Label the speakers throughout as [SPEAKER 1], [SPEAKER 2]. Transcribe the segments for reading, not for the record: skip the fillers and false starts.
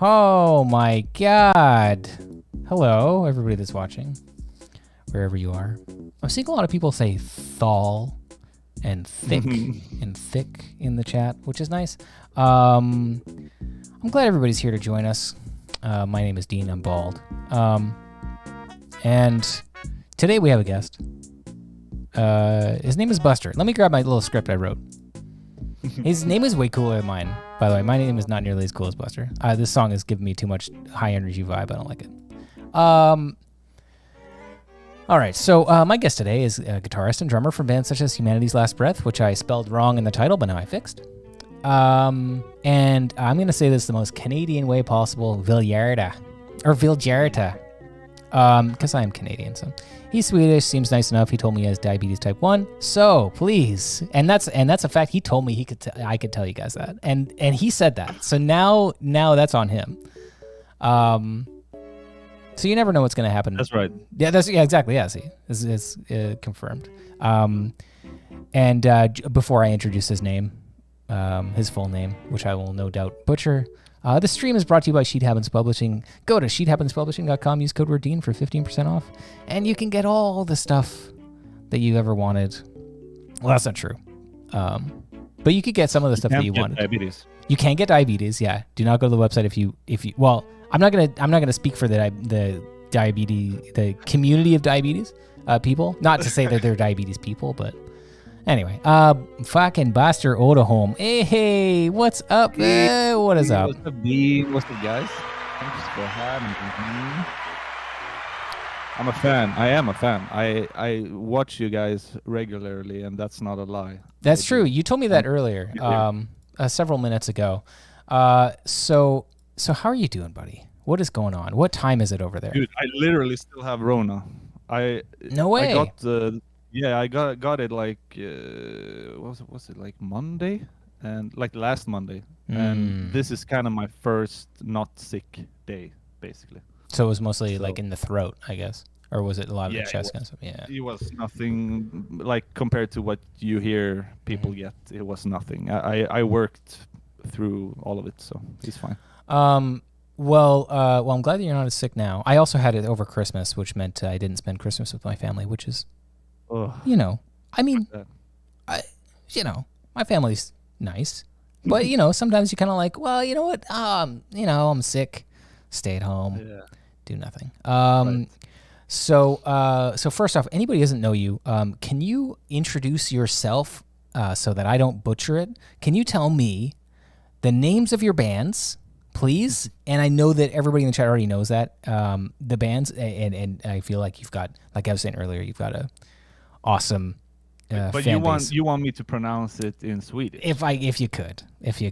[SPEAKER 1] Oh my god. Hello, everybody that's watching, wherever you are. I'm seeing a lot of people say thal and thick and thick in the chat, which is nice. I'm glad everybody's here to join us. My name is Dean, I'm bald. And today we have a guest. His name is Buster. Let me grab my little script I wrote. His name is way cooler than mine, by the way. My name is not nearly as cool as Buster. This song is giving me too much high energy vibe. I don't like it. All right, so my guest today is a guitarist and drummer from bands such as Humanity's Last Breath, which I spelled wrong in the title, but now I fixed. And I'm going to say this the most Canadian way possible, Viljarta, because I am Canadian. So he's Swedish, seems nice enough. He told me he has diabetes type 1. So please, and that's a fact. He told me I could tell you guys that, and he said that. So now that's on him. So you never know what's going to happen.
[SPEAKER 2] That's right.
[SPEAKER 1] Yeah, exactly. Yeah, see, it's confirmed. And before I introduce his name, his full name, which I will no doubt butcher. The stream is brought to you by Sheet Happens Publishing. Go to sheethappenspublishing.com, use code word Dean for 15% off, and you can get all the stuff that you ever wanted. Well, that's not true. But you could get some of the stuff that you wanted.
[SPEAKER 2] Diabetes.
[SPEAKER 1] You can get diabetes, yeah. Do not go to the website if you well, I'm not gonna speak for the diabetes, the community of diabetes people. Not to say that they're diabetes people, but anyway, fucking Buster Oderholm. Hey, what's up? What is up?
[SPEAKER 2] What's up, D? What's up, guys? Thanks for having me. I'm a fan. I am a fan. I watch you guys regularly, and that's not a lie.
[SPEAKER 1] That's true. You told me that earlier, several minutes ago. So how are you doing, buddy? What is going on? What time is it over there?
[SPEAKER 2] Dude, I literally still have Rona.
[SPEAKER 1] No way.
[SPEAKER 2] I got the. Yeah, I got it like was it like Monday, and like last Monday, and this is kind of my first not sick day, basically.
[SPEAKER 1] So it was mostly like in the throat, I guess, or was it a lot of the chest kind of stuff? Yeah,
[SPEAKER 2] it was nothing like compared to what you hear people get. It was nothing. I worked through all of it, so it's fine.
[SPEAKER 1] Well, I'm glad that you're not as sick now. I also had it over Christmas, which meant I didn't spend Christmas with my family, which is. I mean, my family's nice, but sometimes you're kind of like, well, you know what, I'm sick, stay at home, do nothing. Right. So first off, anybody who doesn't know you, can you introduce yourself so that I don't butcher it? Can you tell me the names of your bands, please? And I know that everybody in the chat already knows that, the bands, and I feel like you've got, like I was saying earlier, you've got a awesome
[SPEAKER 2] but
[SPEAKER 1] fan
[SPEAKER 2] you want me to pronounce it in Swedish?
[SPEAKER 1] If you could. Okay,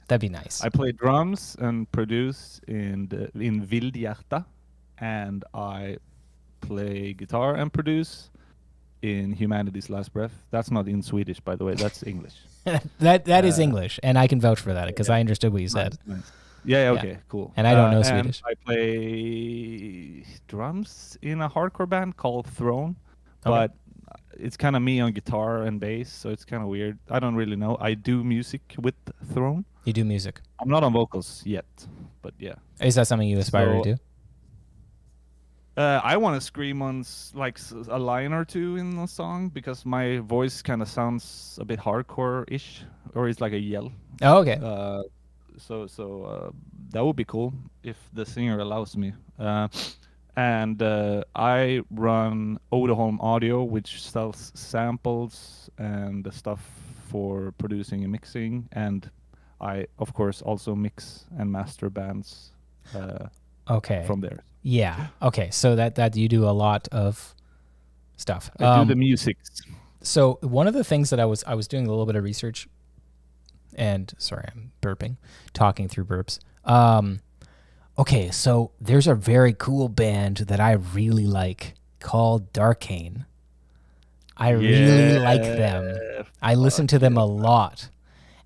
[SPEAKER 1] that'd be nice.
[SPEAKER 2] I play drums and produce in Viljarta, and I play guitar and produce in Humanity's Last Breath. That's not in Swedish, by the way. That's English.
[SPEAKER 1] that is English, and I can vouch for that because I understood what you said.
[SPEAKER 2] Nice. Yeah, okay, cool.
[SPEAKER 1] And I don't know Swedish.
[SPEAKER 2] I play drums in a hardcore band called Throne. But it's kind of me on guitar and bass, so it's kind of weird. I don't really know. I do music with Throne.
[SPEAKER 1] You do music?
[SPEAKER 2] I'm not on vocals yet, but yeah.
[SPEAKER 1] Is that something you aspire to do?
[SPEAKER 2] I want to scream on like a line or two in a song because my voice kind of sounds a bit hardcore-ish, or it's like a yell.
[SPEAKER 1] Oh, okay.
[SPEAKER 2] So that would be cool if the singer allows me. And I run Oderholm Audio, which sells samples and the stuff for producing and mixing. And I, of course, also mix and master bands from there.
[SPEAKER 1] Yeah. Okay. So that you do a lot of stuff.
[SPEAKER 2] I do the music.
[SPEAKER 1] So one of the things that I was doing a little bit of research, and sorry, I'm burping, talking through burps. Okay, so there's a very cool band that I really like called Darkane. I really like them. I listen to them a lot.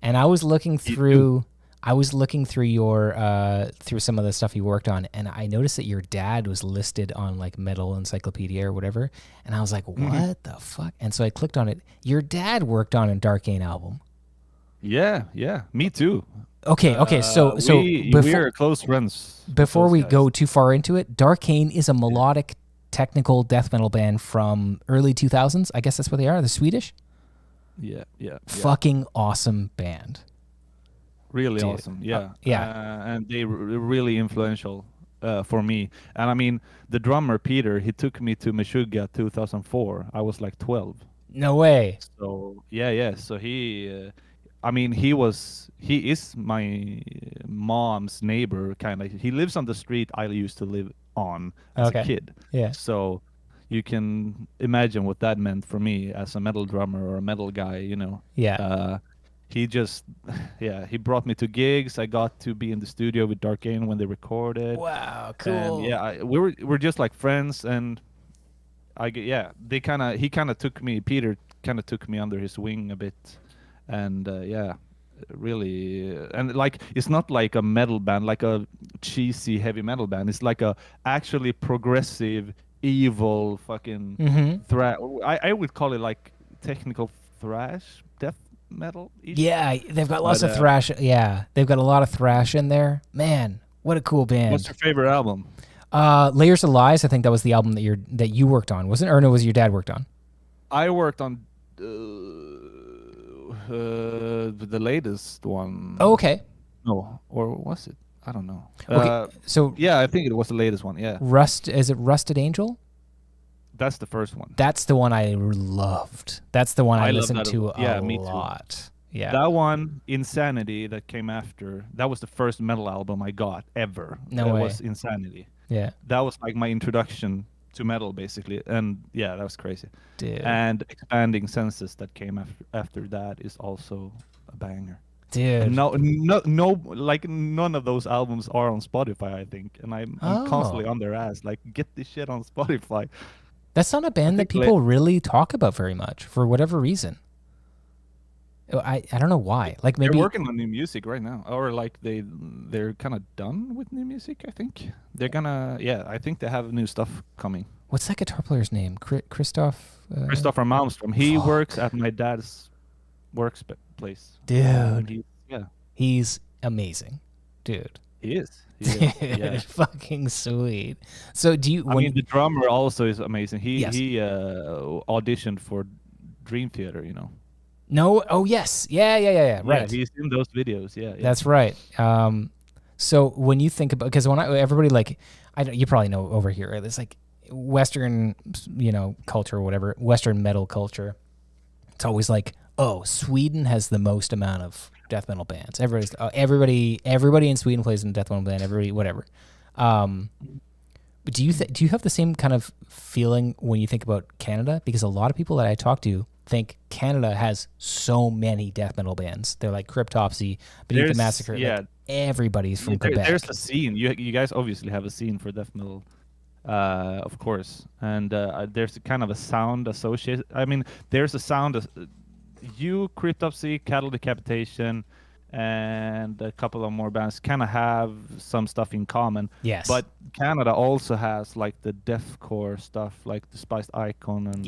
[SPEAKER 1] And I was looking through your through some of the stuff you worked on, and I noticed that your dad was listed on like Metal Encyclopedia or whatever, and I was like, what the fuck? And so I clicked on it. Your dad worked on a Darkane album.
[SPEAKER 2] Yeah, me too.
[SPEAKER 1] Okay. So
[SPEAKER 2] We're close friends with
[SPEAKER 1] before
[SPEAKER 2] those
[SPEAKER 1] we
[SPEAKER 2] guys.
[SPEAKER 1] go too far into it, Darkane is a melodic technical death metal band from early 2000s. I guess that's what they are. They're Swedish.
[SPEAKER 2] Yeah.
[SPEAKER 1] Fucking awesome band.
[SPEAKER 2] Really
[SPEAKER 1] Dude.
[SPEAKER 2] awesome. Yeah.
[SPEAKER 1] Yeah.
[SPEAKER 2] And they really influential for me. And I mean, the drummer Peter, he took me to Meshuggah 2004. I was like 12.
[SPEAKER 1] No way.
[SPEAKER 2] So yeah. So I mean, he is my mom's neighbor, kind of. He lives on the street I used to live on as a
[SPEAKER 1] Okay.
[SPEAKER 2] kid.
[SPEAKER 1] Yeah.
[SPEAKER 2] So you can imagine what that meant for me as a metal drummer or a metal guy. You know.
[SPEAKER 1] Yeah.
[SPEAKER 2] He just, yeah, he brought me to gigs. I got to be in the studio with Darkane when they recorded,
[SPEAKER 1] Wow.
[SPEAKER 2] and
[SPEAKER 1] Cool.
[SPEAKER 2] yeah, we're just like friends, and yeah, he kind of took me. Peter kind of took me under his wing a bit, and yeah, really, and like it's not like a metal band, like a cheesy heavy metal band. It's like a actually progressive, evil fucking
[SPEAKER 1] Mm-hmm.
[SPEAKER 2] thrash. I would call it like technical thrash, death metal ish.
[SPEAKER 1] Yeah, they've got lots
[SPEAKER 2] But
[SPEAKER 1] of thrash. Yeah, they've got a lot of thrash in there. Man, what a cool
[SPEAKER 2] what's
[SPEAKER 1] band.
[SPEAKER 2] your favorite album?
[SPEAKER 1] Layers of Lies. I think that was the album that you worked on, wasn't it? Or no, was your dad worked on?
[SPEAKER 2] I worked on the latest one.
[SPEAKER 1] Oh, okay.
[SPEAKER 2] No, or was it? I don't know.
[SPEAKER 1] Okay. So
[SPEAKER 2] Yeah, I think it was the latest one. Yeah,
[SPEAKER 1] Is it Rusted Angel?
[SPEAKER 2] that's the first one.
[SPEAKER 1] That's the one I loved. That's the one I
[SPEAKER 2] I love
[SPEAKER 1] listened
[SPEAKER 2] that
[SPEAKER 1] to
[SPEAKER 2] album. Yeah,
[SPEAKER 1] a
[SPEAKER 2] me too.
[SPEAKER 1] lot. Yeah.
[SPEAKER 2] That one, Insanity, that came after. That was the first metal album I got ever.
[SPEAKER 1] No
[SPEAKER 2] That
[SPEAKER 1] way.
[SPEAKER 2] was Insanity.
[SPEAKER 1] Yeah.
[SPEAKER 2] That was like my introduction to metal, basically, and yeah, that was crazy.
[SPEAKER 1] Dude.
[SPEAKER 2] And Expanding Senses that came after that is also a banger.
[SPEAKER 1] Dude.
[SPEAKER 2] No, like none of those albums are on Spotify, I think, and I'm constantly on their ass. Like, get this shit on Spotify.
[SPEAKER 1] That's not a band that people really talk about very much for whatever reason. I don't know why. Like maybe
[SPEAKER 2] they're working on new music right now, or like they're kind of done with new music. I think they're gonna. Yeah, I think they have new stuff coming.
[SPEAKER 1] What's that guitar player's name? Christoph.
[SPEAKER 2] Christopher Malmstrom. He works at my dad's workplace.
[SPEAKER 1] Dude.
[SPEAKER 2] Yeah,
[SPEAKER 1] he's amazing, dude.
[SPEAKER 2] He is. Yeah.
[SPEAKER 1] Fucking sweet. So do you?
[SPEAKER 2] I mean, the drummer also is amazing. He auditioned for Dream Theater. You know.
[SPEAKER 1] No. Oh yes. Yeah. Right.
[SPEAKER 2] Yeah, he's in those videos. Yeah.
[SPEAKER 1] That's right. So when you think about, because everybody like, you probably know over here, there's like Western, culture or whatever, Western metal culture. It's always like, oh, Sweden has the most amount of death metal bands. Everybody in Sweden plays in a death metal band. Everybody, whatever. But do you have the same kind of feeling when you think about Canada? Because a lot of people that I talk to think Canada has so many death metal bands. They're like Cryptopsy, Beneath the Massacre.
[SPEAKER 2] Yeah,
[SPEAKER 1] like everybody's from Quebec.
[SPEAKER 2] There's a scene. You guys obviously have a scene for death metal, of course. And there's kind of a sound associated. I mean, there's a sound. Cryptopsy, Cattle Decapitation, and a couple of more bands kind of have some stuff in common.
[SPEAKER 1] Yes.
[SPEAKER 2] But Canada also has like the deathcore stuff, like the Spiced Icon and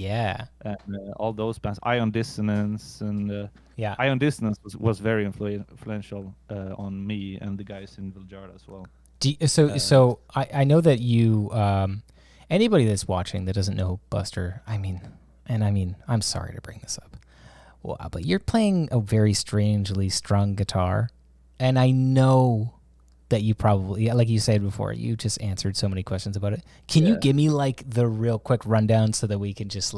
[SPEAKER 2] all those bands. Ion Dissonance and Ion Dissonance was very influential on me and the guys in Viljarda as well.
[SPEAKER 1] So I know that you anybody that's watching that doesn't know Buster, I'm sorry to bring this up. Wow, but you're playing a very strangely strung guitar, and I know that you probably, like you said before, you just answered so many questions about it. Can you give me like the real quick rundown so that we can just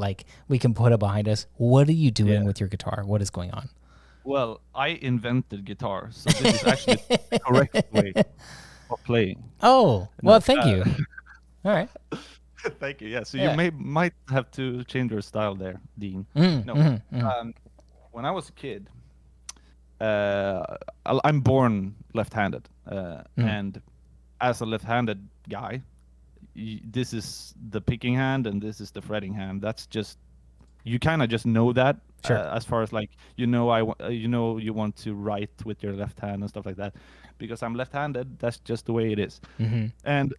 [SPEAKER 1] we can put it behind us? What are you doing with your guitar? What is going on?
[SPEAKER 2] Well, I invented guitar, so this is actually the correct way of playing.
[SPEAKER 1] Oh, well, thank you. All right.
[SPEAKER 2] Thank you. Yeah, so you might have to change your style there, Dean. When I was a kid, I'm born left-handed, and as a left-handed guy, this is the picking hand and this is the fretting hand. That's just, you kind of just know that.
[SPEAKER 1] Sure.
[SPEAKER 2] As far as like you want to write with your left hand and stuff like that, because I'm left-handed. That's just the way it is.
[SPEAKER 1] Mm-hmm.
[SPEAKER 2] And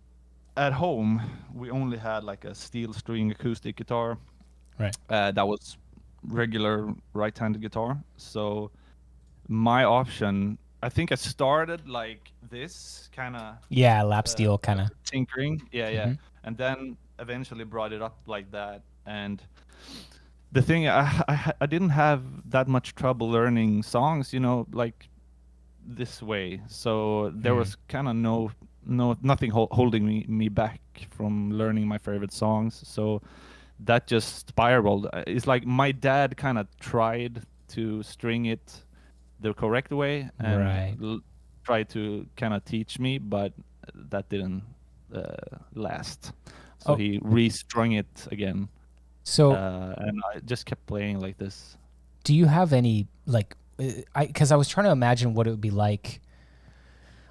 [SPEAKER 2] at home, we only had like a steel string acoustic guitar.
[SPEAKER 1] Right.
[SPEAKER 2] That was regular right-handed guitar. So my option, I think I started like this kind of
[SPEAKER 1] Yeah, lap steel kind of.
[SPEAKER 2] tinkering. Yeah, yeah. And then eventually brought it up like that. And the thing, I didn't have that much trouble learning songs, like this way. So there was kind of nothing holding me back from learning my favorite songs. So that just spiraled. It's like my dad kind of tried to string it the correct way and
[SPEAKER 1] Right.
[SPEAKER 2] tried to kind of teach me, but that didn't last. So
[SPEAKER 1] Oh,
[SPEAKER 2] he restrung it again,
[SPEAKER 1] so
[SPEAKER 2] and I just kept playing like this.
[SPEAKER 1] do you have any like? Because I was trying to imagine what it would be like.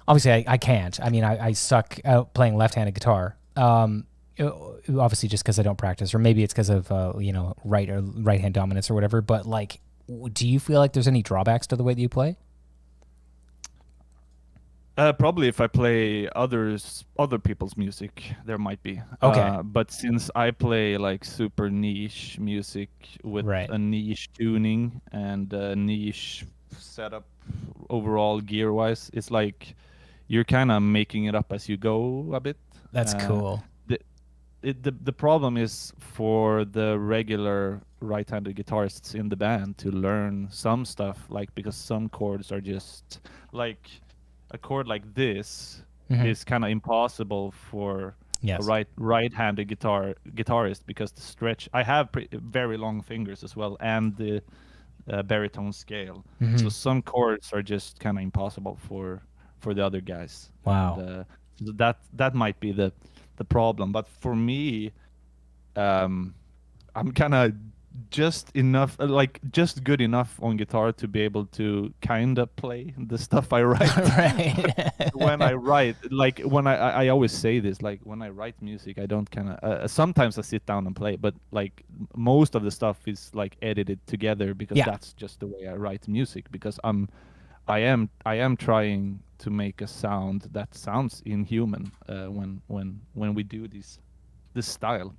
[SPEAKER 1] Obviously, I can't. I mean, I suck at playing left-handed guitar. Obviously, just because I don't practice, or maybe it's because of right hand dominance or whatever. But like, do you feel like there's any drawbacks to the way that you play?
[SPEAKER 2] Probably if I play other people's music, there might be.
[SPEAKER 1] Okay.
[SPEAKER 2] But since I play like super niche music with
[SPEAKER 1] Right.
[SPEAKER 2] a niche tuning and a niche setup overall gear-wise, it's like you're kind of making it up as you go a bit.
[SPEAKER 1] That's cool.
[SPEAKER 2] The problem is for the regular right-handed guitarists in the band to learn some stuff, like because some chords are just like a chord like this is kind of impossible for a
[SPEAKER 1] Yes.
[SPEAKER 2] right-handed guitarist because the stretch. I have very long fingers as well, and the baritone scale. So some chords are just kind of impossible for the other guys.
[SPEAKER 1] Wow.
[SPEAKER 2] And so that might be the problem. But for me, I'm kind of just enough, like just good enough on guitar to be able to kind of play the stuff I write.
[SPEAKER 1] Right.
[SPEAKER 2] When I write, like when I always say this, like when I write music, I don't kind of, sometimes I sit down and play, but like most of the stuff is like edited together because
[SPEAKER 1] Yeah.
[SPEAKER 2] that's just the way I write music, because I am trying to make a sound that sounds inhuman when we do this style.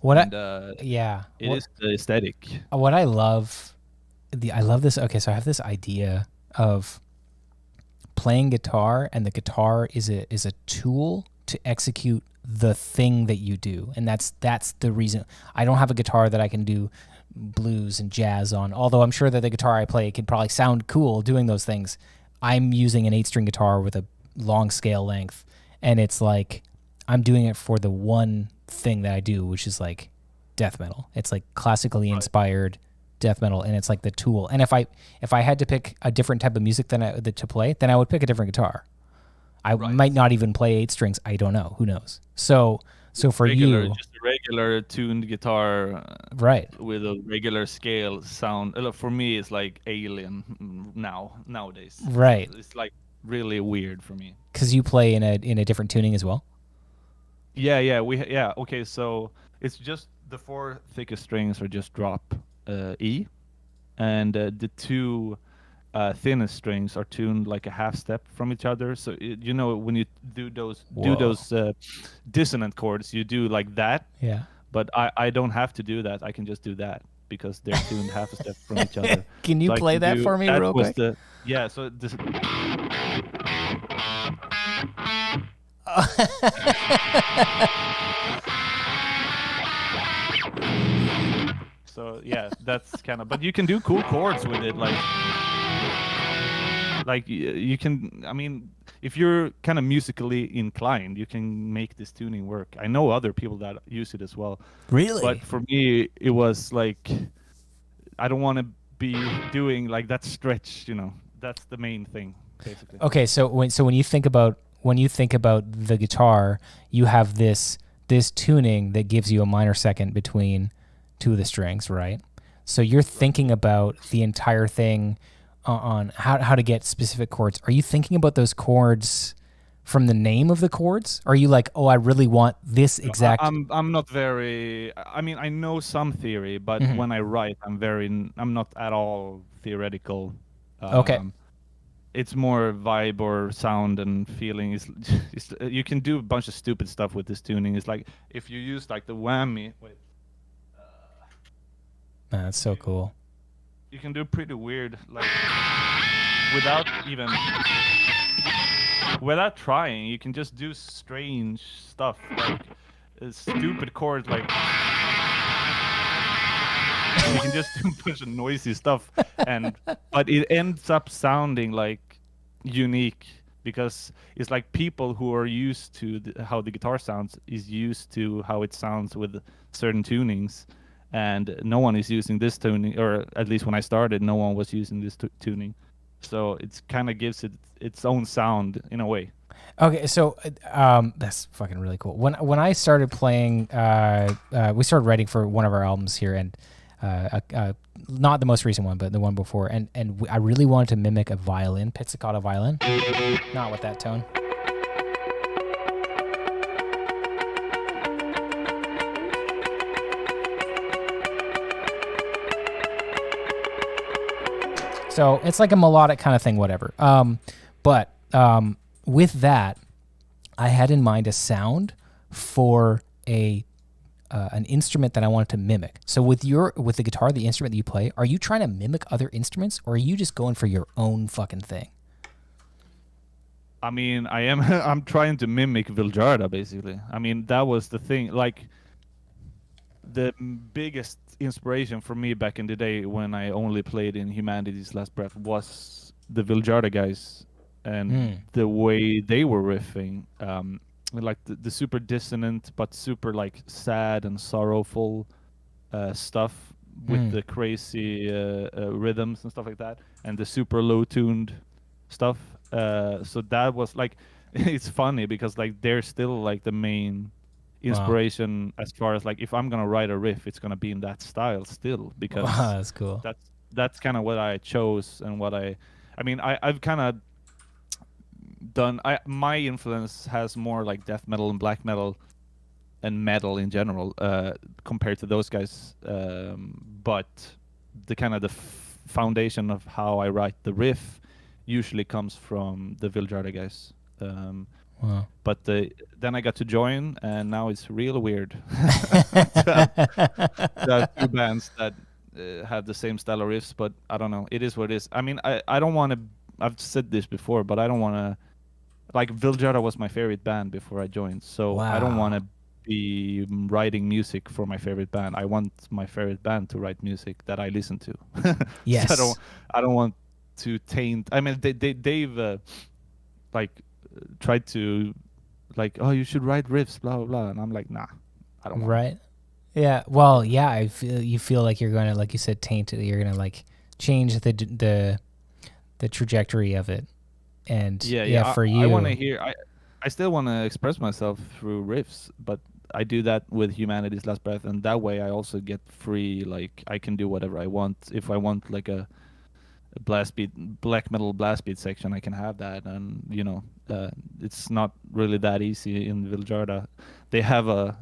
[SPEAKER 1] What
[SPEAKER 2] And
[SPEAKER 1] yeah.
[SPEAKER 2] it is the aesthetic.
[SPEAKER 1] What I love, I love this. Okay, so I have this idea of playing guitar, and the guitar is a tool to execute the thing that you do, and that's the reason. I don't have a guitar that I can do blues and jazz on, although I'm sure that the guitar I play could probably sound cool doing those things. I'm using an 8-string guitar with a long scale length, and it's like I'm doing it for the one thing that I do, which is like death metal. It's like classically inspired death metal, and it's like the tool. And if I had to pick a different type of music to play, then I would pick a different guitar. I might not even play 8 strings. I don't know. Who knows? So for you,
[SPEAKER 2] Just a regular tuned guitar,
[SPEAKER 1] right,
[SPEAKER 2] with a regular scale sound. For me, it's like alien nowadays.
[SPEAKER 1] right,
[SPEAKER 2] It's like really weird for me.
[SPEAKER 1] because you play in a different tuning as well.
[SPEAKER 2] Yeah, okay, so it's just the 4 thickest strings are just drop E, and the 2 thinnest strings are tuned like a half step from each other. So when you do those dissonant chords, you do like that.
[SPEAKER 1] Yeah.
[SPEAKER 2] But I don't have to do that. I can just do that because they're tuned half a step from each other.
[SPEAKER 1] Can you
[SPEAKER 2] So I
[SPEAKER 1] play
[SPEAKER 2] can
[SPEAKER 1] that
[SPEAKER 2] do,
[SPEAKER 1] for me
[SPEAKER 2] that
[SPEAKER 1] real
[SPEAKER 2] was
[SPEAKER 1] quick?
[SPEAKER 2] Yeah, so this. So yeah, that's kind of. But you can do cool chords with it, like you can. I mean, if you're kind of musically inclined, you can make this tuning work. I know other people that use it as well.
[SPEAKER 1] Really?
[SPEAKER 2] But for me, it was like I don't want to be doing like that stretch. That's the main thing, basically.
[SPEAKER 1] Okay, so when you think about the guitar, you have this tuning that gives you a minor second between 2 of the strings, right? So you're thinking about the entire thing on how to get specific chords. Are you thinking about those chords from the name of the chords? Or are you like, oh, I really want this exact?
[SPEAKER 2] I'm not very. I mean, I know some theory, but when I write, I'm not at all theoretical.
[SPEAKER 1] Okay.
[SPEAKER 2] It's more vibe or sound and feeling. You can do a bunch of stupid stuff with this tuning. It's like if you use like the whammy. Wait.
[SPEAKER 1] That's so cool.
[SPEAKER 2] You can do pretty weird, like without trying, you can just do strange stuff like stupid chords like. You can just do a bunch of noisy stuff, but it ends up sounding like unique because it's like people who are used to how the guitar sounds is used to how it sounds with certain tunings, and no one is using this tuning, or at least when I started, no one was using this tuning, so it kind of gives it its own sound in a way.
[SPEAKER 1] Okay, so that's fucking really cool. When I started playing, we started writing for one of our albums here, and not the most recent one, but the one before, and I really wanted to mimic a violin, pizzicato violin, not with that tone. So it's like a melodic kind of thing, whatever. But with that, I had in mind a sound for an instrument that I wanted to mimic. So with the guitar, the instrument that you play, are you trying to mimic other instruments, or are you just going for your own fucking thing?
[SPEAKER 2] I mean, I am. I'm trying to mimic Viljarda, basically. I mean, that was the thing. Like, the biggest inspiration for me back in the day when I only played in Humanity's Last Breath was the Viljarda guys and the way they were riffing. Like the super dissonant but super like sad and sorrowful stuff with the crazy rhythms and stuff like that, and the super low tuned stuff. So that was like, it's funny because like they're still like the main inspiration as far as like if I'm gonna write a riff, it's gonna be in that style still, because
[SPEAKER 1] that's cool.
[SPEAKER 2] That's kind of what I chose and what I mean I've kind of done. My influence has more like death metal and black metal and metal in general compared to those guys, but the kind of the foundation of how I write the riff usually comes from the Viljarda guys. But then I got to join, and now it's real weird to have two bands that have the same style of riffs. But I don't know. It is what it is. I mean, I don't want to. I've said this before, but I don't want to. Like, Viljarda was my favorite band before I joined, so I don't want to be writing music for my favorite band. I want my favorite band to write music that I listen to.
[SPEAKER 1] Yes.
[SPEAKER 2] So I don't want to taint. I mean, they've like tried to like, oh, you should write riffs, blah blah blah, and I'm like, nah, I don't want.
[SPEAKER 1] Right. Yeah. Well, yeah. You feel like you're gonna, like you said, taint it. You're gonna like change the trajectory of it. And for you,
[SPEAKER 2] I want to hear. I still want to express myself through riffs, but I do that with Humanity's Last Breath, and that way I also get free. Like, I can do whatever I want. If I want like a blast beat, black metal blast beat section, I can have that. And it's not really that easy in Viljarda. They have a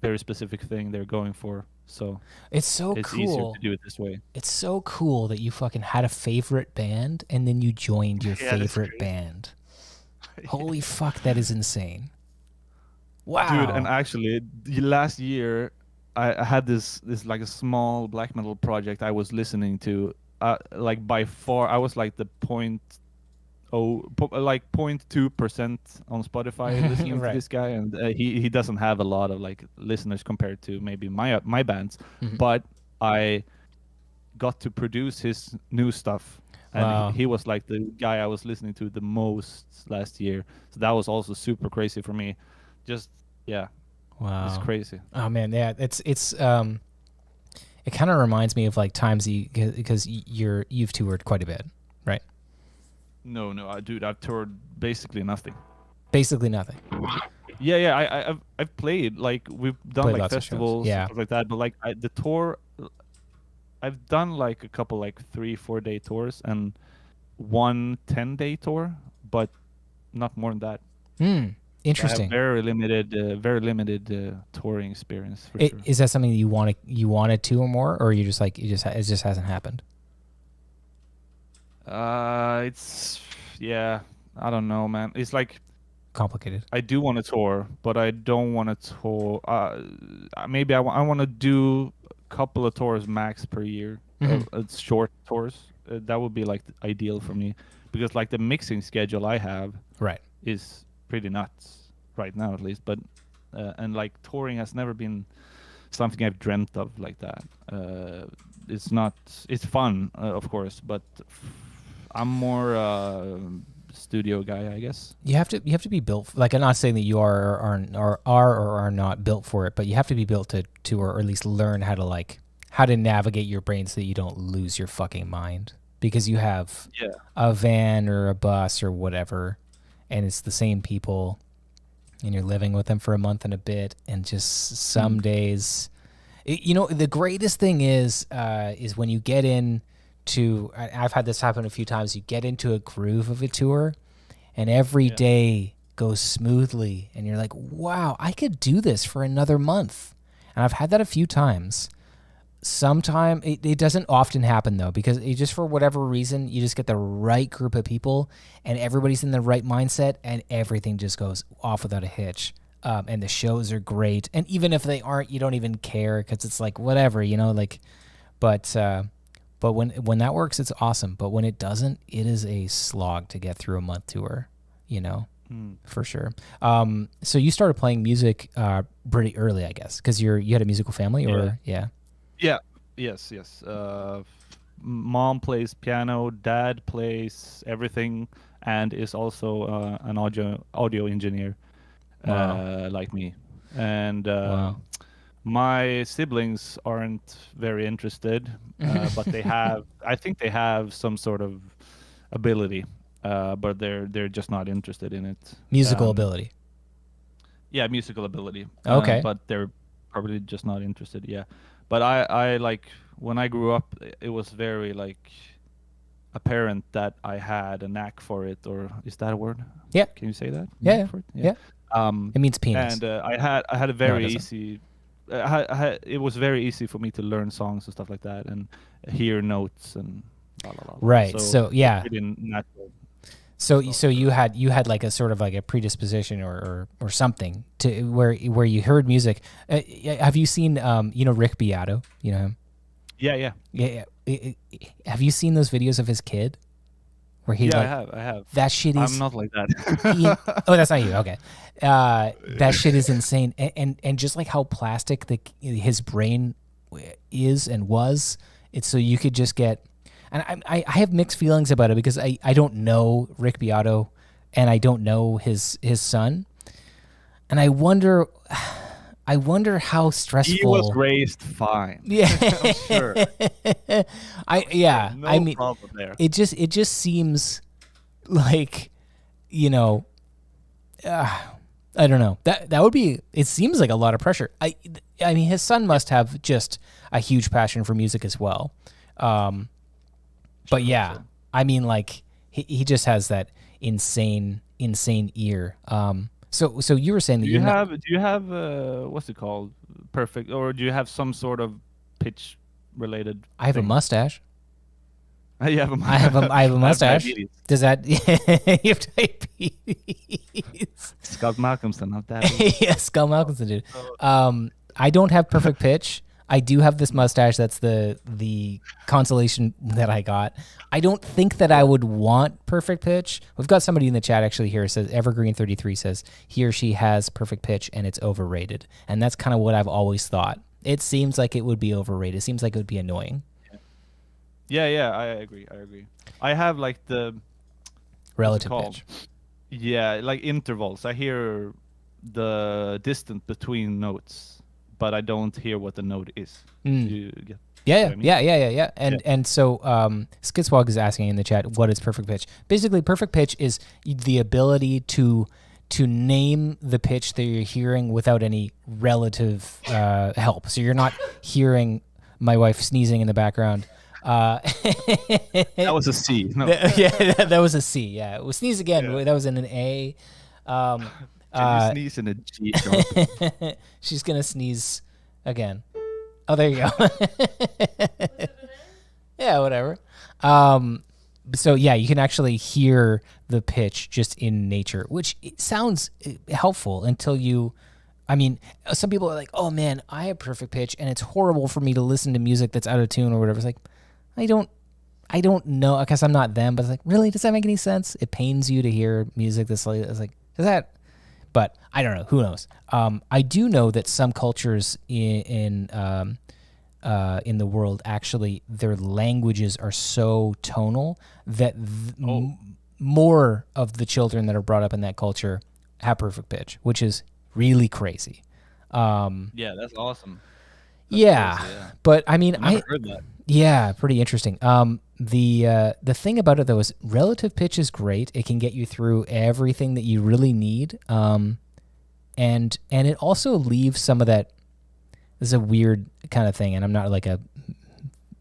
[SPEAKER 2] very specific thing they're going for, so
[SPEAKER 1] it's cool.
[SPEAKER 2] Easier to do it this way.
[SPEAKER 1] It's so cool that you fucking had a favorite band and then you joined your favorite band. Holy fuck, that is insane. Wow.
[SPEAKER 2] Dude, and actually last year I had this like a small black metal project I was listening to, like by far I was like the 0.2% on Spotify listening to this guy, and he doesn't have a lot of like listeners compared to maybe my bands, but I got to produce his new stuff, and he was like the guy I was listening to the most last year, so that was also super crazy for me. Just it's crazy.
[SPEAKER 1] Oh man, yeah, it's it kind of reminds me of like times because you've toured quite a bit, right?
[SPEAKER 2] No, dude, I've toured basically nothing.
[SPEAKER 1] Basically nothing.
[SPEAKER 2] Yeah. I've played, like, we've done like festivals, stuff like that. But like the tour, I've done like a couple like 3-4 day tours and one 10-day tour, but not more than that.
[SPEAKER 1] Interesting.
[SPEAKER 2] I have very limited touring experience. For sure.
[SPEAKER 1] Is that something that you wanted to or more, or you just like it just hasn't happened?
[SPEAKER 2] It's I don't know, man. It's like
[SPEAKER 1] complicated.
[SPEAKER 2] I do want to tour, but I don't want to tour. Maybe I want to do a couple of tours max per year. It's short tours, that would be like ideal for me, because like the mixing schedule I have
[SPEAKER 1] Right.
[SPEAKER 2] is pretty nuts right now, at least. But and like touring has never been something I've dreamt of like that. It's not. It's fun, of course, but I'm more studio guy, I guess.
[SPEAKER 1] You have to be built. Like, I'm not saying that you are or are not built for it, but you have to be built to or at least learn how to navigate your brain so that you don't lose your fucking mind, because you have a van or a bus or whatever, and it's the same people, and you're living with them for a month and a bit, and just some days, the greatest thing is when you get in to, I've had this happen a few times, you get into a groove of a tour, and every day goes smoothly, and you're like, wow, I could do this for another month. And I've had that a few times. Sometime it doesn't often happen though, because it just, for whatever reason, you just get the right group of people and everybody's in the right mindset, and everything just goes off without a hitch. And the shows are great, and even if they aren't, you don't even care, because it's like whatever, but when that works, it's awesome. But when it doesn't, it is a slog to get through a month tour, for sure. So you started playing music pretty early, I guess, because you had a musical family, or
[SPEAKER 2] Yeah. Yes. Mom plays piano. Dad plays everything, and is also an audio engineer, like me. And my siblings aren't very interested, but I think they have some sort of ability, but they're just not interested in it.
[SPEAKER 1] Musical ability.
[SPEAKER 2] Yeah, musical ability.
[SPEAKER 1] Okay.
[SPEAKER 2] But they're probably just not interested. Yeah. But I like, when I grew up, it was very like apparent that I had a knack for it, or is that a word?
[SPEAKER 1] Yeah.
[SPEAKER 2] Can you say that?
[SPEAKER 1] Yeah.
[SPEAKER 2] For it?
[SPEAKER 1] Yeah. It means penis.
[SPEAKER 2] And I had a very easy. It was very easy for me to learn songs and stuff like that, and hear notes and blah blah blah.
[SPEAKER 1] Right. So yeah.
[SPEAKER 2] Natural.
[SPEAKER 1] So you had like a sort of like a predisposition or something to where you heard music. Have you seen Rick Beato? You know him?
[SPEAKER 2] Yeah.
[SPEAKER 1] Have you seen those videos of his kid? Where he
[SPEAKER 2] I have.
[SPEAKER 1] That shit is.
[SPEAKER 2] I'm not like that.
[SPEAKER 1] Oh, that's not you. Okay. That shit is insane, and just like how plastic his brain is and was, it's so you could just get. And I have mixed feelings about it, because I don't know Rick Beato, and I don't know his son, and I wonder how stressful.
[SPEAKER 2] He was raised fine.
[SPEAKER 1] Yeah,
[SPEAKER 2] I'm sure.
[SPEAKER 1] No
[SPEAKER 2] problem there.
[SPEAKER 1] It just seems like, I don't know. That would be. It seems like a lot of pressure. I mean, his son must have just a huge passion for music as well. But yeah, I mean, like he just has that insane ear. So you were saying that
[SPEAKER 2] do you have what's it called, perfect, or do you have some sort of pitch related?
[SPEAKER 1] I have a mustache.
[SPEAKER 2] You have a
[SPEAKER 1] I have a mustache. Does that you have diabetes?
[SPEAKER 2] Scott Malcolmson, not that.
[SPEAKER 1] Yeah, Scott Malcolmson, dude. I don't have perfect pitch. I do have this mustache. That's the consolation that I got. I don't think that I would want perfect pitch. We've got somebody in the chat actually here. It says Evergreen33 says he or she has perfect pitch and it's overrated. And that's kind of what I've always thought. It seems like it would be overrated. It seems like it would be annoying.
[SPEAKER 2] Yeah, I agree. I have like the
[SPEAKER 1] relative pitch.
[SPEAKER 2] Yeah, like intervals. I hear the distance between notes, but I don't hear what the note is. You get
[SPEAKER 1] Yeah. And so Skitswog is asking in the chat, what is perfect pitch? Basically, perfect pitch is the ability to name the pitch that you're hearing without any relative help. So you're not hearing my wife sneezing in the background.
[SPEAKER 2] That was a C. No.
[SPEAKER 1] That was a C. Yeah, it was sneeze again. Yeah. That was in an A.
[SPEAKER 2] Can you sneeze in a G sharp?
[SPEAKER 1] She's gonna sneeze again. Oh, there you go. Yeah, whatever. So yeah, you can actually hear the pitch just in nature, which it sounds helpful until you. I mean, some people are like, "Oh man, I have perfect pitch, and it's horrible for me to listen to music that's out of tune or whatever." It's like, I don't know because I'm not them, but it's like, really, does that make any sense? It pains you to hear music that's like, it's like, does that? But I don't know. Who knows? I do know that some cultures in the world actually their languages are so tonal that more of the children that are brought up in that culture have perfect pitch, which is really crazy.
[SPEAKER 2] Yeah, that's awesome. That's
[SPEAKER 1] Yeah,
[SPEAKER 2] crazy, yeah.
[SPEAKER 1] but I mean,
[SPEAKER 2] I never heard that.
[SPEAKER 1] Yeah, pretty interesting. The thing about it though is relative pitch is great. It can get you through everything that you really need. And it also leaves some of that. This is a weird kind of thing, and I'm not like a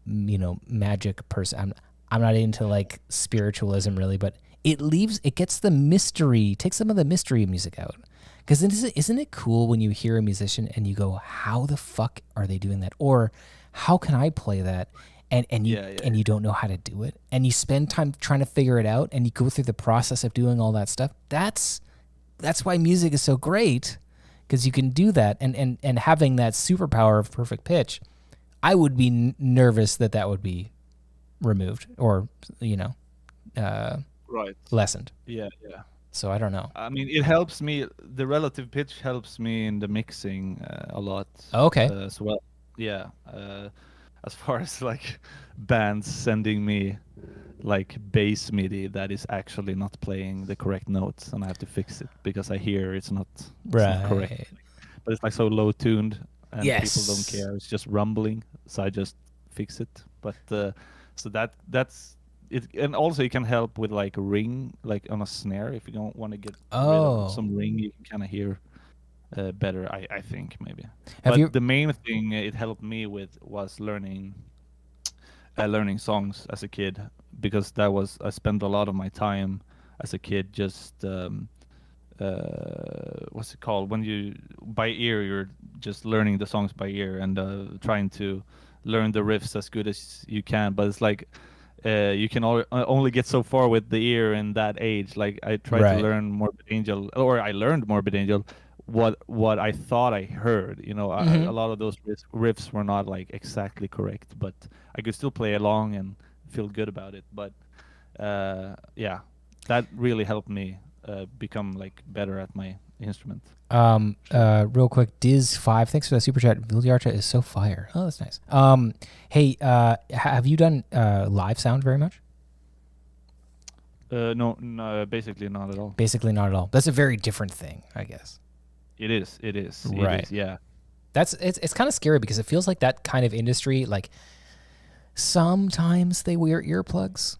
[SPEAKER 1] magic person. I'm not into like spiritualism really, but it gets the mystery, takes some of the mystery of music out. Because isn't it cool when you hear a musician and you go, how the fuck are they doing that? Or how can I play that? And you don't know how to do it. And you spend time trying to figure it out and you go through the process of doing all that stuff. That's why music is so great, because you can do that. And having that superpower of perfect pitch, I would be nervous that would be removed or,
[SPEAKER 2] Right.
[SPEAKER 1] lessened.
[SPEAKER 2] Yeah.
[SPEAKER 1] So I don't know.
[SPEAKER 2] I mean, it helps me. The relative pitch helps me in the mixing a lot.
[SPEAKER 1] Okay.
[SPEAKER 2] As well. Yeah. As far as like bands sending me like bass MIDI that is actually not playing the correct notes, and I have to fix it because I hear it's not correct. But it's like so low tuned, and people don't care. It's just rumbling, so I just fix it. But so that's it, and also it can help with like ring, like on a snare. If you don't want to get rid of some ring, you can kind of hear better. I think maybe. The main thing it helped me with was learning songs as a kid, because I spent a lot of my time as a kid just what's it called, when you by ear, you're just learning the songs by ear and trying to learn the riffs as good as you can. But it's like you can only get so far with the ear in that age. Like I tried to learn Morbid Angel, or I learned Morbid Angel, what I thought I heard. A lot of those riffs were not like exactly correct, but I could still play along and feel good about it. But yeah, that really helped me become like better at my instrument.
[SPEAKER 1] Real quick, Diz5, thanks for the super chat. Viljarta is so fire. Oh, that's nice. Hey, have you done live sound very much?
[SPEAKER 2] No, basically not at all.
[SPEAKER 1] Basically not at all. That's a very different thing, I guess.
[SPEAKER 2] It is.
[SPEAKER 1] Right.
[SPEAKER 2] It is, yeah.
[SPEAKER 1] It's kind of scary because it feels like that kind of industry, like sometimes they wear earplugs,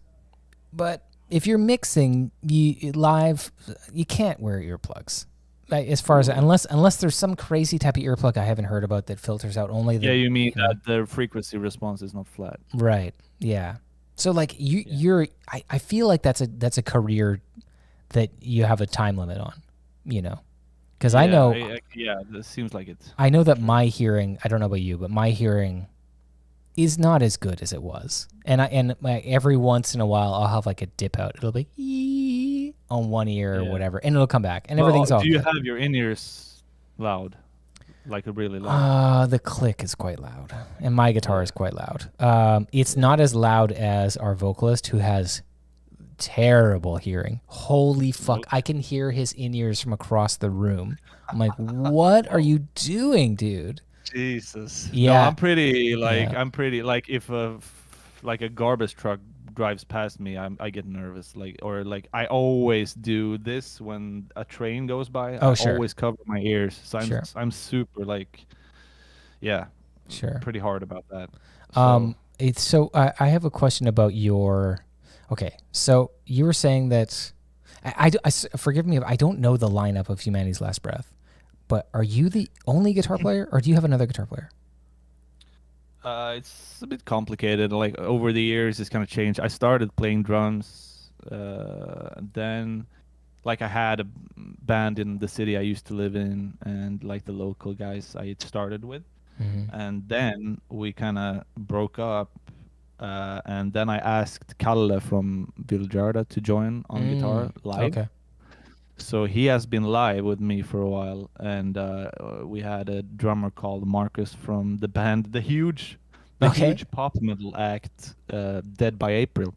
[SPEAKER 1] but if you're mixing live, you can't wear earplugs. As far as unless there's some crazy type of earplug I haven't heard about that filters out only the.
[SPEAKER 2] Yeah, you mean that the frequency response is not flat.
[SPEAKER 1] Right. Yeah. So like I feel like that's a career that you have a time limit on, because I know.
[SPEAKER 2] It seems like it.
[SPEAKER 1] I know that my hearing, I don't know about you, but my hearing is not as good as it was. And every once in a while I'll have like a dip out. It'll be on one ear or whatever, and it'll come back, and everything's all
[SPEAKER 2] good. Do you
[SPEAKER 1] good.
[SPEAKER 2] have your in-ears loud? Like a really loud?
[SPEAKER 1] The click is quite loud, and my guitar is quite loud. It's not as loud as our vocalist, who has terrible hearing. Holy fuck. I can hear his in-ears from across the room. I'm like, what are you doing, dude?
[SPEAKER 2] Jesus.
[SPEAKER 1] Yeah.
[SPEAKER 2] No, I'm pretty like if a garbage truck drives past me, I get nervous. Or I always do this when a train goes by. I always cover my ears. So I'm super pretty hard about that.
[SPEAKER 1] So I have a question about your. Okay, so you were saying that I forgive me if I don't know the lineup of Humanity's Last Breath, but are you the only guitar player, or do you have another guitar player?
[SPEAKER 2] It's a bit complicated. Like over the years, it's kind of changed. I started playing drums, then like I had a band in the city I used to live in, and like the local guys I started with, and then we kind of broke up. And then I asked Kalle from Viljarda to join on guitar live.
[SPEAKER 1] Okay.
[SPEAKER 2] So he has been live with me for a while, and we had a drummer called Marcus from the band The Huge the
[SPEAKER 1] Okay.
[SPEAKER 2] huge pop metal act, Dead by April.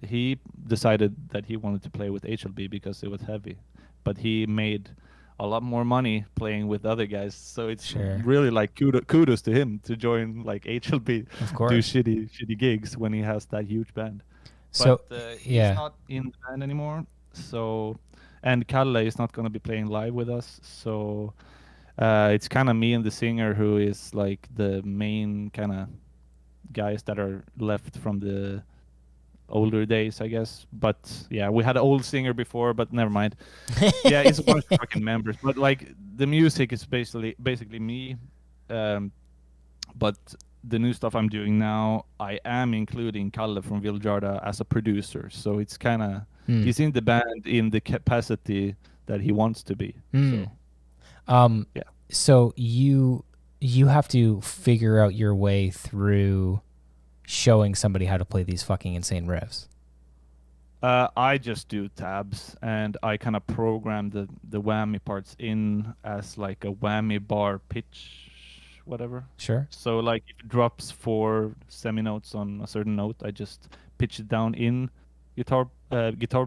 [SPEAKER 2] He decided that he wanted to play with HLB because it was heavy, but he made a lot more money playing with other guys. So it's
[SPEAKER 1] Sure.
[SPEAKER 2] really like kudos to him to join like HLB,
[SPEAKER 1] Of
[SPEAKER 2] do
[SPEAKER 1] course.
[SPEAKER 2] shitty gigs when he has that huge band.
[SPEAKER 1] So
[SPEAKER 2] But he's
[SPEAKER 1] yeah.
[SPEAKER 2] not in the band anymore. So, and Kalle is not going to be playing live with us. So it's kind of me and the singer who is like the main kind of guys that are left from the older days, I guess. But yeah, we had an old singer before, but never mind. Yeah, it's a bunch of fucking members. But like the music is basically me. But the new stuff I'm doing now, I am including Kalle from Viljarda as a producer. So it's kind of he's in the band in the capacity that he wants to be. So yeah.
[SPEAKER 1] So you have to figure out your way through showing somebody how to play these fucking insane riffs.
[SPEAKER 2] I just do tabs, and I kind of program the whammy parts in as like a whammy bar pitch, whatever.
[SPEAKER 1] Sure.
[SPEAKER 2] So like if it drops 4 seminotes on a certain note, I just pitch it down in Guitar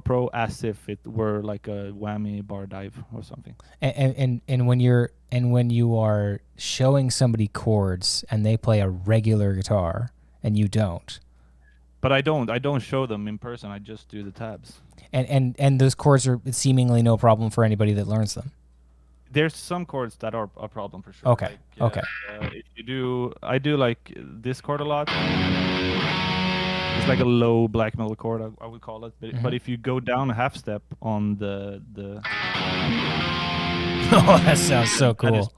[SPEAKER 2] Pro as if it were like a whammy bar dive or something.
[SPEAKER 1] And when you are showing somebody chords and they play a regular guitar and you don't.
[SPEAKER 2] But I don't show them in person. I just do the tabs.
[SPEAKER 1] And those chords are seemingly no problem for anybody that learns them.
[SPEAKER 2] There's some chords that are a problem for sure.
[SPEAKER 1] Okay.
[SPEAKER 2] Like, if you do, I do like this chord a lot. It's like a low black metal chord, I would call it. But if you go down a half step on the
[SPEAKER 1] oh, that sounds so cool.
[SPEAKER 2] That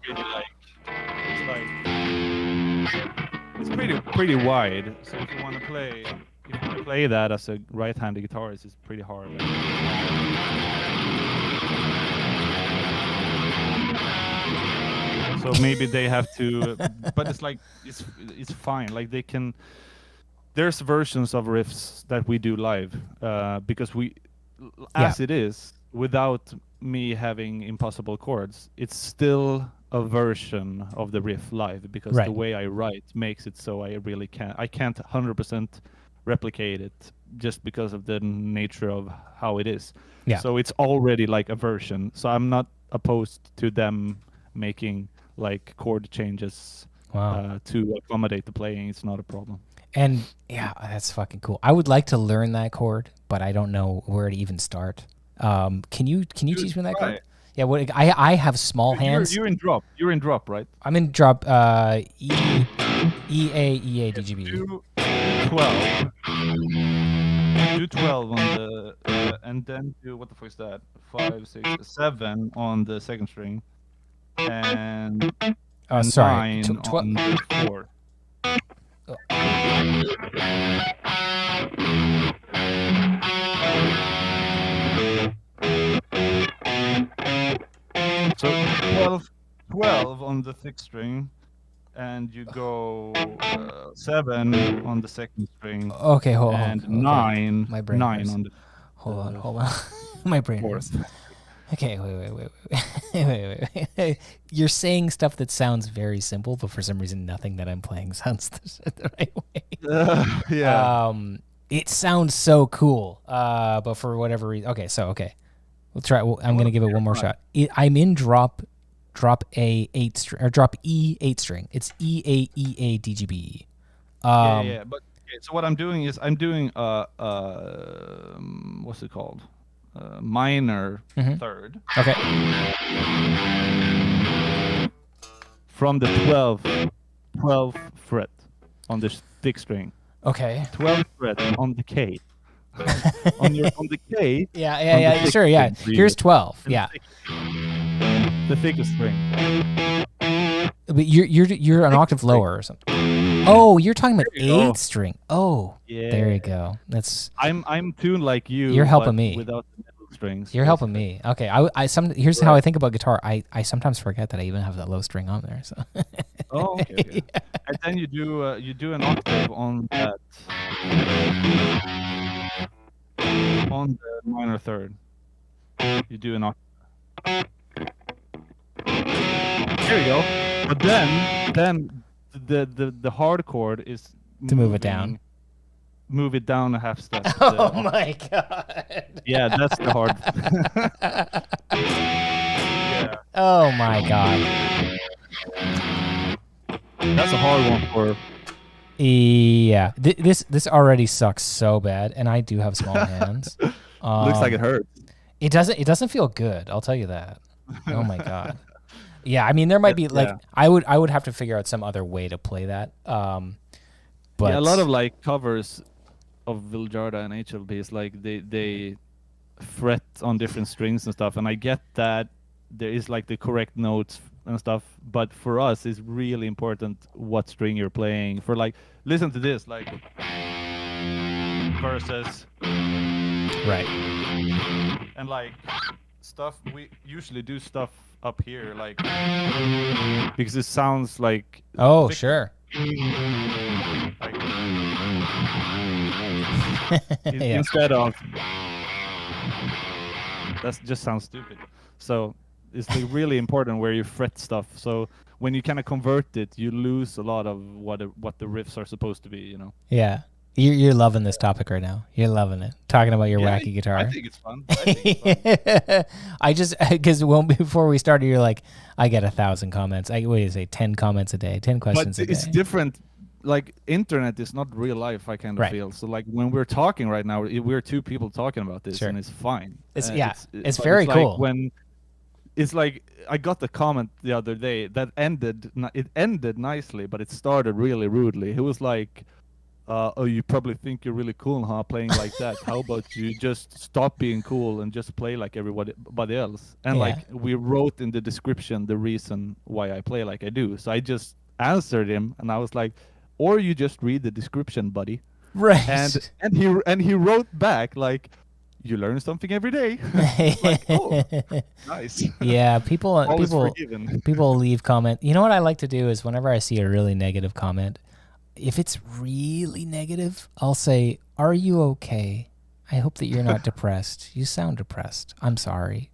[SPEAKER 2] is pretty wide. So if you want to play that as a right-handed guitarist, it's pretty hard. So maybe they have to, but it's like it's fine. Like they can. There's versions of riffs that we do live because it is without me having impossible chords. It's still a version of the riff live because the way I write makes it so I can't 100% replicate it just because of the nature of how it is.
[SPEAKER 1] Yeah.
[SPEAKER 2] So it's already like a version. So I'm not opposed to them making like chord changes to accommodate the playing. It's not a problem.
[SPEAKER 1] And yeah, that's fucking cool. I would like to learn that chord, but I don't know where to even start. Can you teach me that chord? Yeah, I have small hands.
[SPEAKER 2] You're in drop. You're in drop, right?
[SPEAKER 1] I'm in drop E A D G B.
[SPEAKER 2] Do 12. Do 12 on the and then do what the fuck is that? 5, 6, 7 on the second string, and 9 on the 4. So 12 on the sixth string, and you go 7 on the second string.
[SPEAKER 1] Okay, hold on.
[SPEAKER 2] And 9,
[SPEAKER 1] My brain
[SPEAKER 2] 9
[SPEAKER 1] hurts.
[SPEAKER 2] on the.
[SPEAKER 1] Hold on. My brain hurts. Okay, wait. You're saying stuff that sounds very simple, but for some reason, nothing that I'm playing sounds the right way.
[SPEAKER 2] Yeah.
[SPEAKER 1] It sounds so cool, but for whatever reason, okay. We'll try. I'm gonna give it one more shot. I'm in drop A 8 string or drop E 8 string. It's E A D G B.
[SPEAKER 2] Yeah. But okay, so what I'm doing is I'm doing what's it called? Minor third.
[SPEAKER 1] Okay.
[SPEAKER 2] From the 12th fret on the sixth string.
[SPEAKER 1] Okay.
[SPEAKER 2] 12th fret on the K. on the K.
[SPEAKER 1] Yeah. Sure. Yeah. Here's 12. Yeah.
[SPEAKER 2] The thickest string.
[SPEAKER 1] But you're an octave lower or something. Oh, you're talking about 8th string. Oh, yeah. There you go. That's.
[SPEAKER 2] I'm tuned like you.
[SPEAKER 1] You're helping me.
[SPEAKER 2] Without the middle strings.
[SPEAKER 1] You're helping me. Okay. Here's how I think about guitar. I sometimes forget that I even have that low string on there. So.
[SPEAKER 2] Oh, okay. Yeah. And then you do an octave on that. On the minor third, you do an octave. Here you go. But then the hard chord is
[SPEAKER 1] To move it down.
[SPEAKER 2] Move it down a half step.
[SPEAKER 1] Oh my god.
[SPEAKER 2] Yeah, that's the hard. Yeah.
[SPEAKER 1] Oh my god.
[SPEAKER 2] That's a hard one for.
[SPEAKER 1] Yeah. This already sucks so bad, and I do have small hands.
[SPEAKER 2] Looks like it hurts.
[SPEAKER 1] It doesn't feel good. I'll tell you that. Oh my god. Yeah, I mean there might be like I would have to figure out some other way to play that. But
[SPEAKER 2] yeah, a lot of like covers of Viljarda and HLB is like they fret on different strings and stuff, and I get that there is like the correct notes and stuff, but for us it's really important what string you're playing. For like, listen to this, like verses,
[SPEAKER 1] right,
[SPEAKER 2] and like stuff we usually do stuff up here, like because it sounds like
[SPEAKER 1] oh sure.
[SPEAKER 2] Like, instead of that just sounds stupid. So it's like really important where you fret stuff. So when you kind of convert it, you lose a lot of what the riffs are supposed to be. You know.
[SPEAKER 1] Yeah. You're loving this topic right now. You're loving it. Talking about your wacky guitar.
[SPEAKER 2] I think it's fun.
[SPEAKER 1] I just because before we started, you're like, I get 1,000 comments. What do you say? 10 comments a day, 10 questions a day.
[SPEAKER 2] But it's different. Like internet is not real life. I kind of feel so. Like when we're talking right now, we're two people talking about this, and it's fine.
[SPEAKER 1] It's very cool.
[SPEAKER 2] Like when it's like I got the comment the other day that ended. It ended nicely, but it started really rudely. He was like, oh, you probably think you're really cool, huh? Playing like that. How about you just stop being cool and just play like everybody else? And like we wrote in the description the reason why I play like I do. So I just answered him, and I was like, or you just read the description, buddy.
[SPEAKER 1] Right.
[SPEAKER 2] And he wrote back like, you learn something every day. Like, oh, nice.
[SPEAKER 1] Yeah, people leave comment. You know what I like to do is whenever I see a really negative comment, if it's really negative, I'll say, "Are you okay? I hope that you're not depressed. You sound depressed. I'm sorry."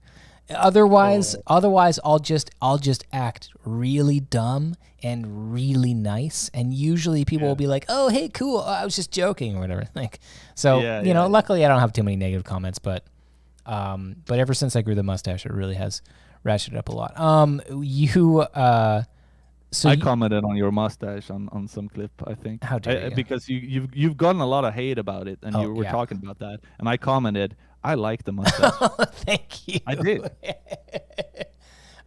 [SPEAKER 1] Otherwise, I'll just act really dumb and really nice, and usually people will be like, "Oh, hey, cool. I was just joking," or whatever. Like, so you know, luckily I don't have too many negative comments, but ever since I grew the mustache, it really has ratcheted up a lot. So
[SPEAKER 2] I commented on your mustache on some clip, I think.
[SPEAKER 1] How dare you?
[SPEAKER 2] Because you've gotten a lot of hate about it, and you were talking about that, and I commented, I like the mustache.
[SPEAKER 1] Thank you.
[SPEAKER 2] I did.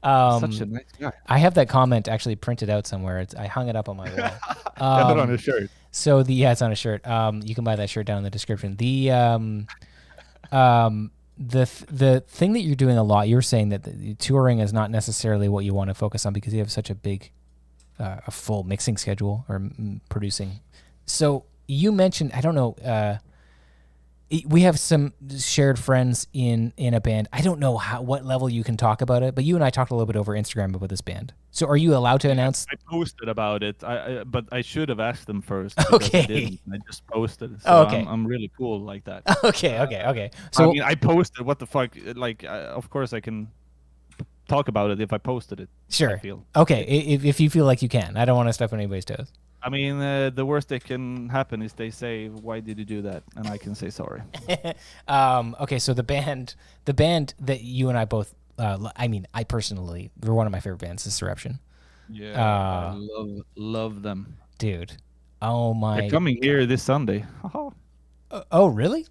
[SPEAKER 2] Such a nice guy.
[SPEAKER 1] I have that comment actually printed out somewhere. I hung it up on my wall.
[SPEAKER 2] Have it on a shirt.
[SPEAKER 1] So it's on a shirt. You can buy that shirt down in the description. The thing that you're doing a lot, you're saying that the touring is not necessarily what you want to focus on because you have such a big, a full mixing schedule or producing. So you mentioned, I don't know, we have some shared friends in a band. I don't know what level you can talk about it, but you and I talked a little bit over Instagram about this band. So are you allowed to announce?
[SPEAKER 2] I posted about it, but I should have asked them first.
[SPEAKER 1] Okay.
[SPEAKER 2] I didn't. I just posted. So
[SPEAKER 1] okay.
[SPEAKER 2] I'm really cool like that.
[SPEAKER 1] Okay. So
[SPEAKER 2] I mean, I posted. What the fuck? Like, of course I can talk about it if I posted it.
[SPEAKER 1] Sure.
[SPEAKER 2] I feel.
[SPEAKER 1] Okay, if you feel like you can. I don't want to step on anybody's toes.
[SPEAKER 2] I mean, the worst that can happen is they say, "Why did you do that?" And I can say sorry.
[SPEAKER 1] Okay, so the band that you and I both, I mean, I personally, they're one of my favorite bands, is Soreption.
[SPEAKER 2] Yeah, I love them,
[SPEAKER 1] dude. Oh my!
[SPEAKER 2] They're coming here this Sunday.
[SPEAKER 1] Oh, really?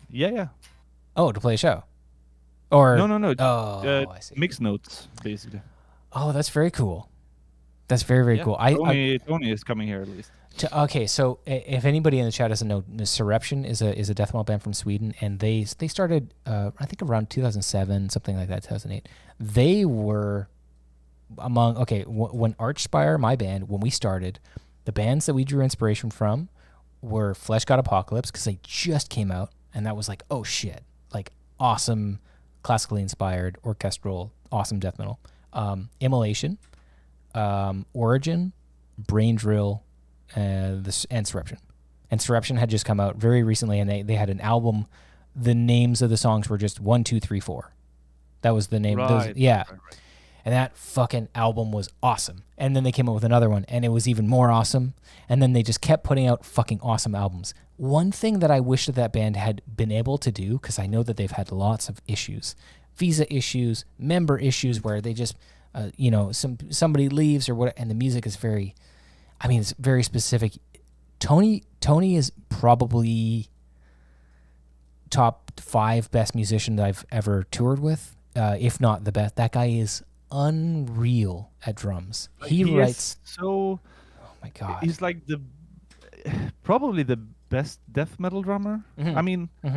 [SPEAKER 2] Yeah.
[SPEAKER 1] Oh, to play a show, or
[SPEAKER 2] no.
[SPEAKER 1] Oh, I see.
[SPEAKER 2] Mixed notes, basically.
[SPEAKER 1] Oh, that's very cool. That's very cool.
[SPEAKER 2] Tony is coming here at least.
[SPEAKER 1] Okay, so if anybody in the chat doesn't know, Soreption is a death metal band from Sweden, and they started I think around 2007, something like that, 2008. They were among when Archspire, my band, when we started, the bands that we drew inspiration from were Flesh God Apocalypse because they just came out, and that was like, oh shit, like awesome classically inspired orchestral awesome death metal. Immolation. Origin, Brain Drill, and Soreption. And Soreption had just come out very recently, and they had an album. The names of the songs were just 1, 2, 3, 4. That was the name.
[SPEAKER 2] Right.
[SPEAKER 1] Yeah.
[SPEAKER 2] Right.
[SPEAKER 1] And that fucking album was awesome. And then they came out with another one, and it was even more awesome. And then they just kept putting out fucking awesome albums. One thing that I wish that band had been able to do, because I know that they've had lots of issues, visa issues, member issues, where they just, somebody leaves or what, and the music is very, it's very specific. Tony is probably top 5 best musician that I've ever toured with, if not the best. That guy is unreal at drums. He writes
[SPEAKER 2] so.
[SPEAKER 1] Oh my god,
[SPEAKER 2] he's like probably the best death metal drummer.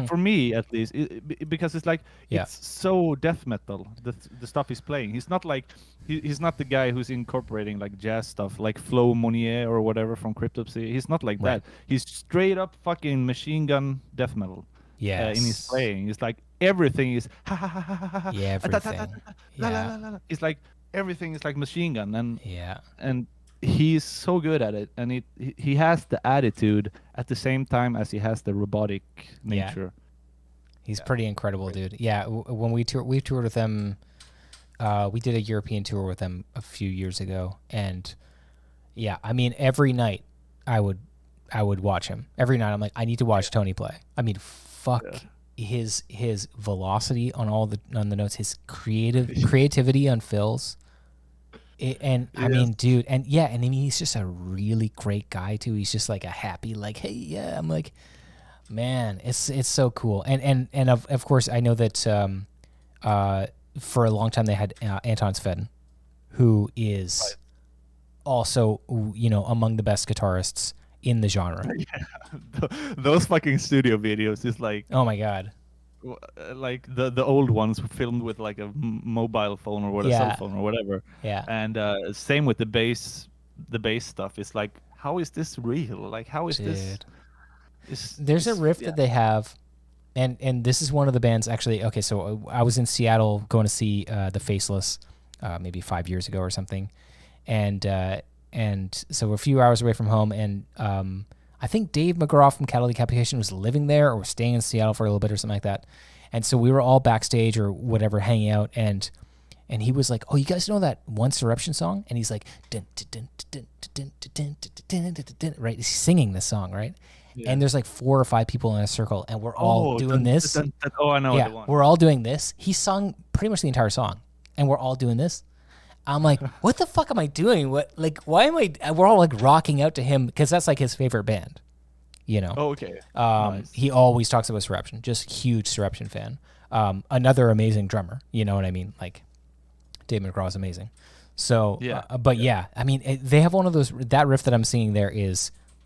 [SPEAKER 2] For me at least, because it's like it's so death metal. The stuff he's playing. He's not like he's not the guy who's incorporating like jazz stuff like Flo Monnier or whatever from Cryptopsy. He's not like that. He's straight up fucking machine gun death metal.
[SPEAKER 1] Yes.
[SPEAKER 2] In his playing, it's like everything is
[SPEAKER 1] everything.
[SPEAKER 2] It's like everything is like machine gun, and he's so good at it, and he has the attitude at the same time as he has the robotic nature.
[SPEAKER 1] He's pretty incredible, dude. Yeah, when we toured with them, we did a European tour with them a few years ago, and every night I would watch him. Every night I'm like, I need to watch Tony play. Fuck his velocity on the notes, his creativity on fills. Dude, and he's just a really great guy too. He's just like a happy, like, hey, yeah. I'm like, man, it's so cool. And of course I know that for a long time they had Anton Svedin, who is also among the best guitarists in the genre.
[SPEAKER 2] Those fucking studio videos is like,
[SPEAKER 1] oh my god,
[SPEAKER 2] like the old ones filmed with like a mobile phone or a cell phone or whatever. And same with the bass stuff. It's like, how is this real? Like, how is this?
[SPEAKER 1] There's a riff that they have, and this is one of the bands actually. Okay, so I was in Seattle going to see the Faceless maybe 5 years ago or something, and so we're a few hours away from home, and I think Dave McGraw from Cattle Decapitation was living there or was staying in Seattle for a little bit or something like that. And so we were all backstage or whatever hanging out, and he was like, oh, you guys know that one Soreption song? And he's like, right? He's singing this song, right? Yeah. And there's like 4 or 5 people in a circle, and we're all doing this.
[SPEAKER 2] I know.
[SPEAKER 1] Yeah, we're all doing this. He sung pretty much the entire song, and we're all doing this. I'm like, what the fuck am I doing? Why am I? We're all like rocking out to him because that's like his favorite band, Oh,
[SPEAKER 2] okay.
[SPEAKER 1] Nice. He always talks about Soreption. Just huge Soreption fan. Another amazing drummer. You know what I mean? Like, Dave McGraw is amazing. So, they have one of those. That riff that I'm singing there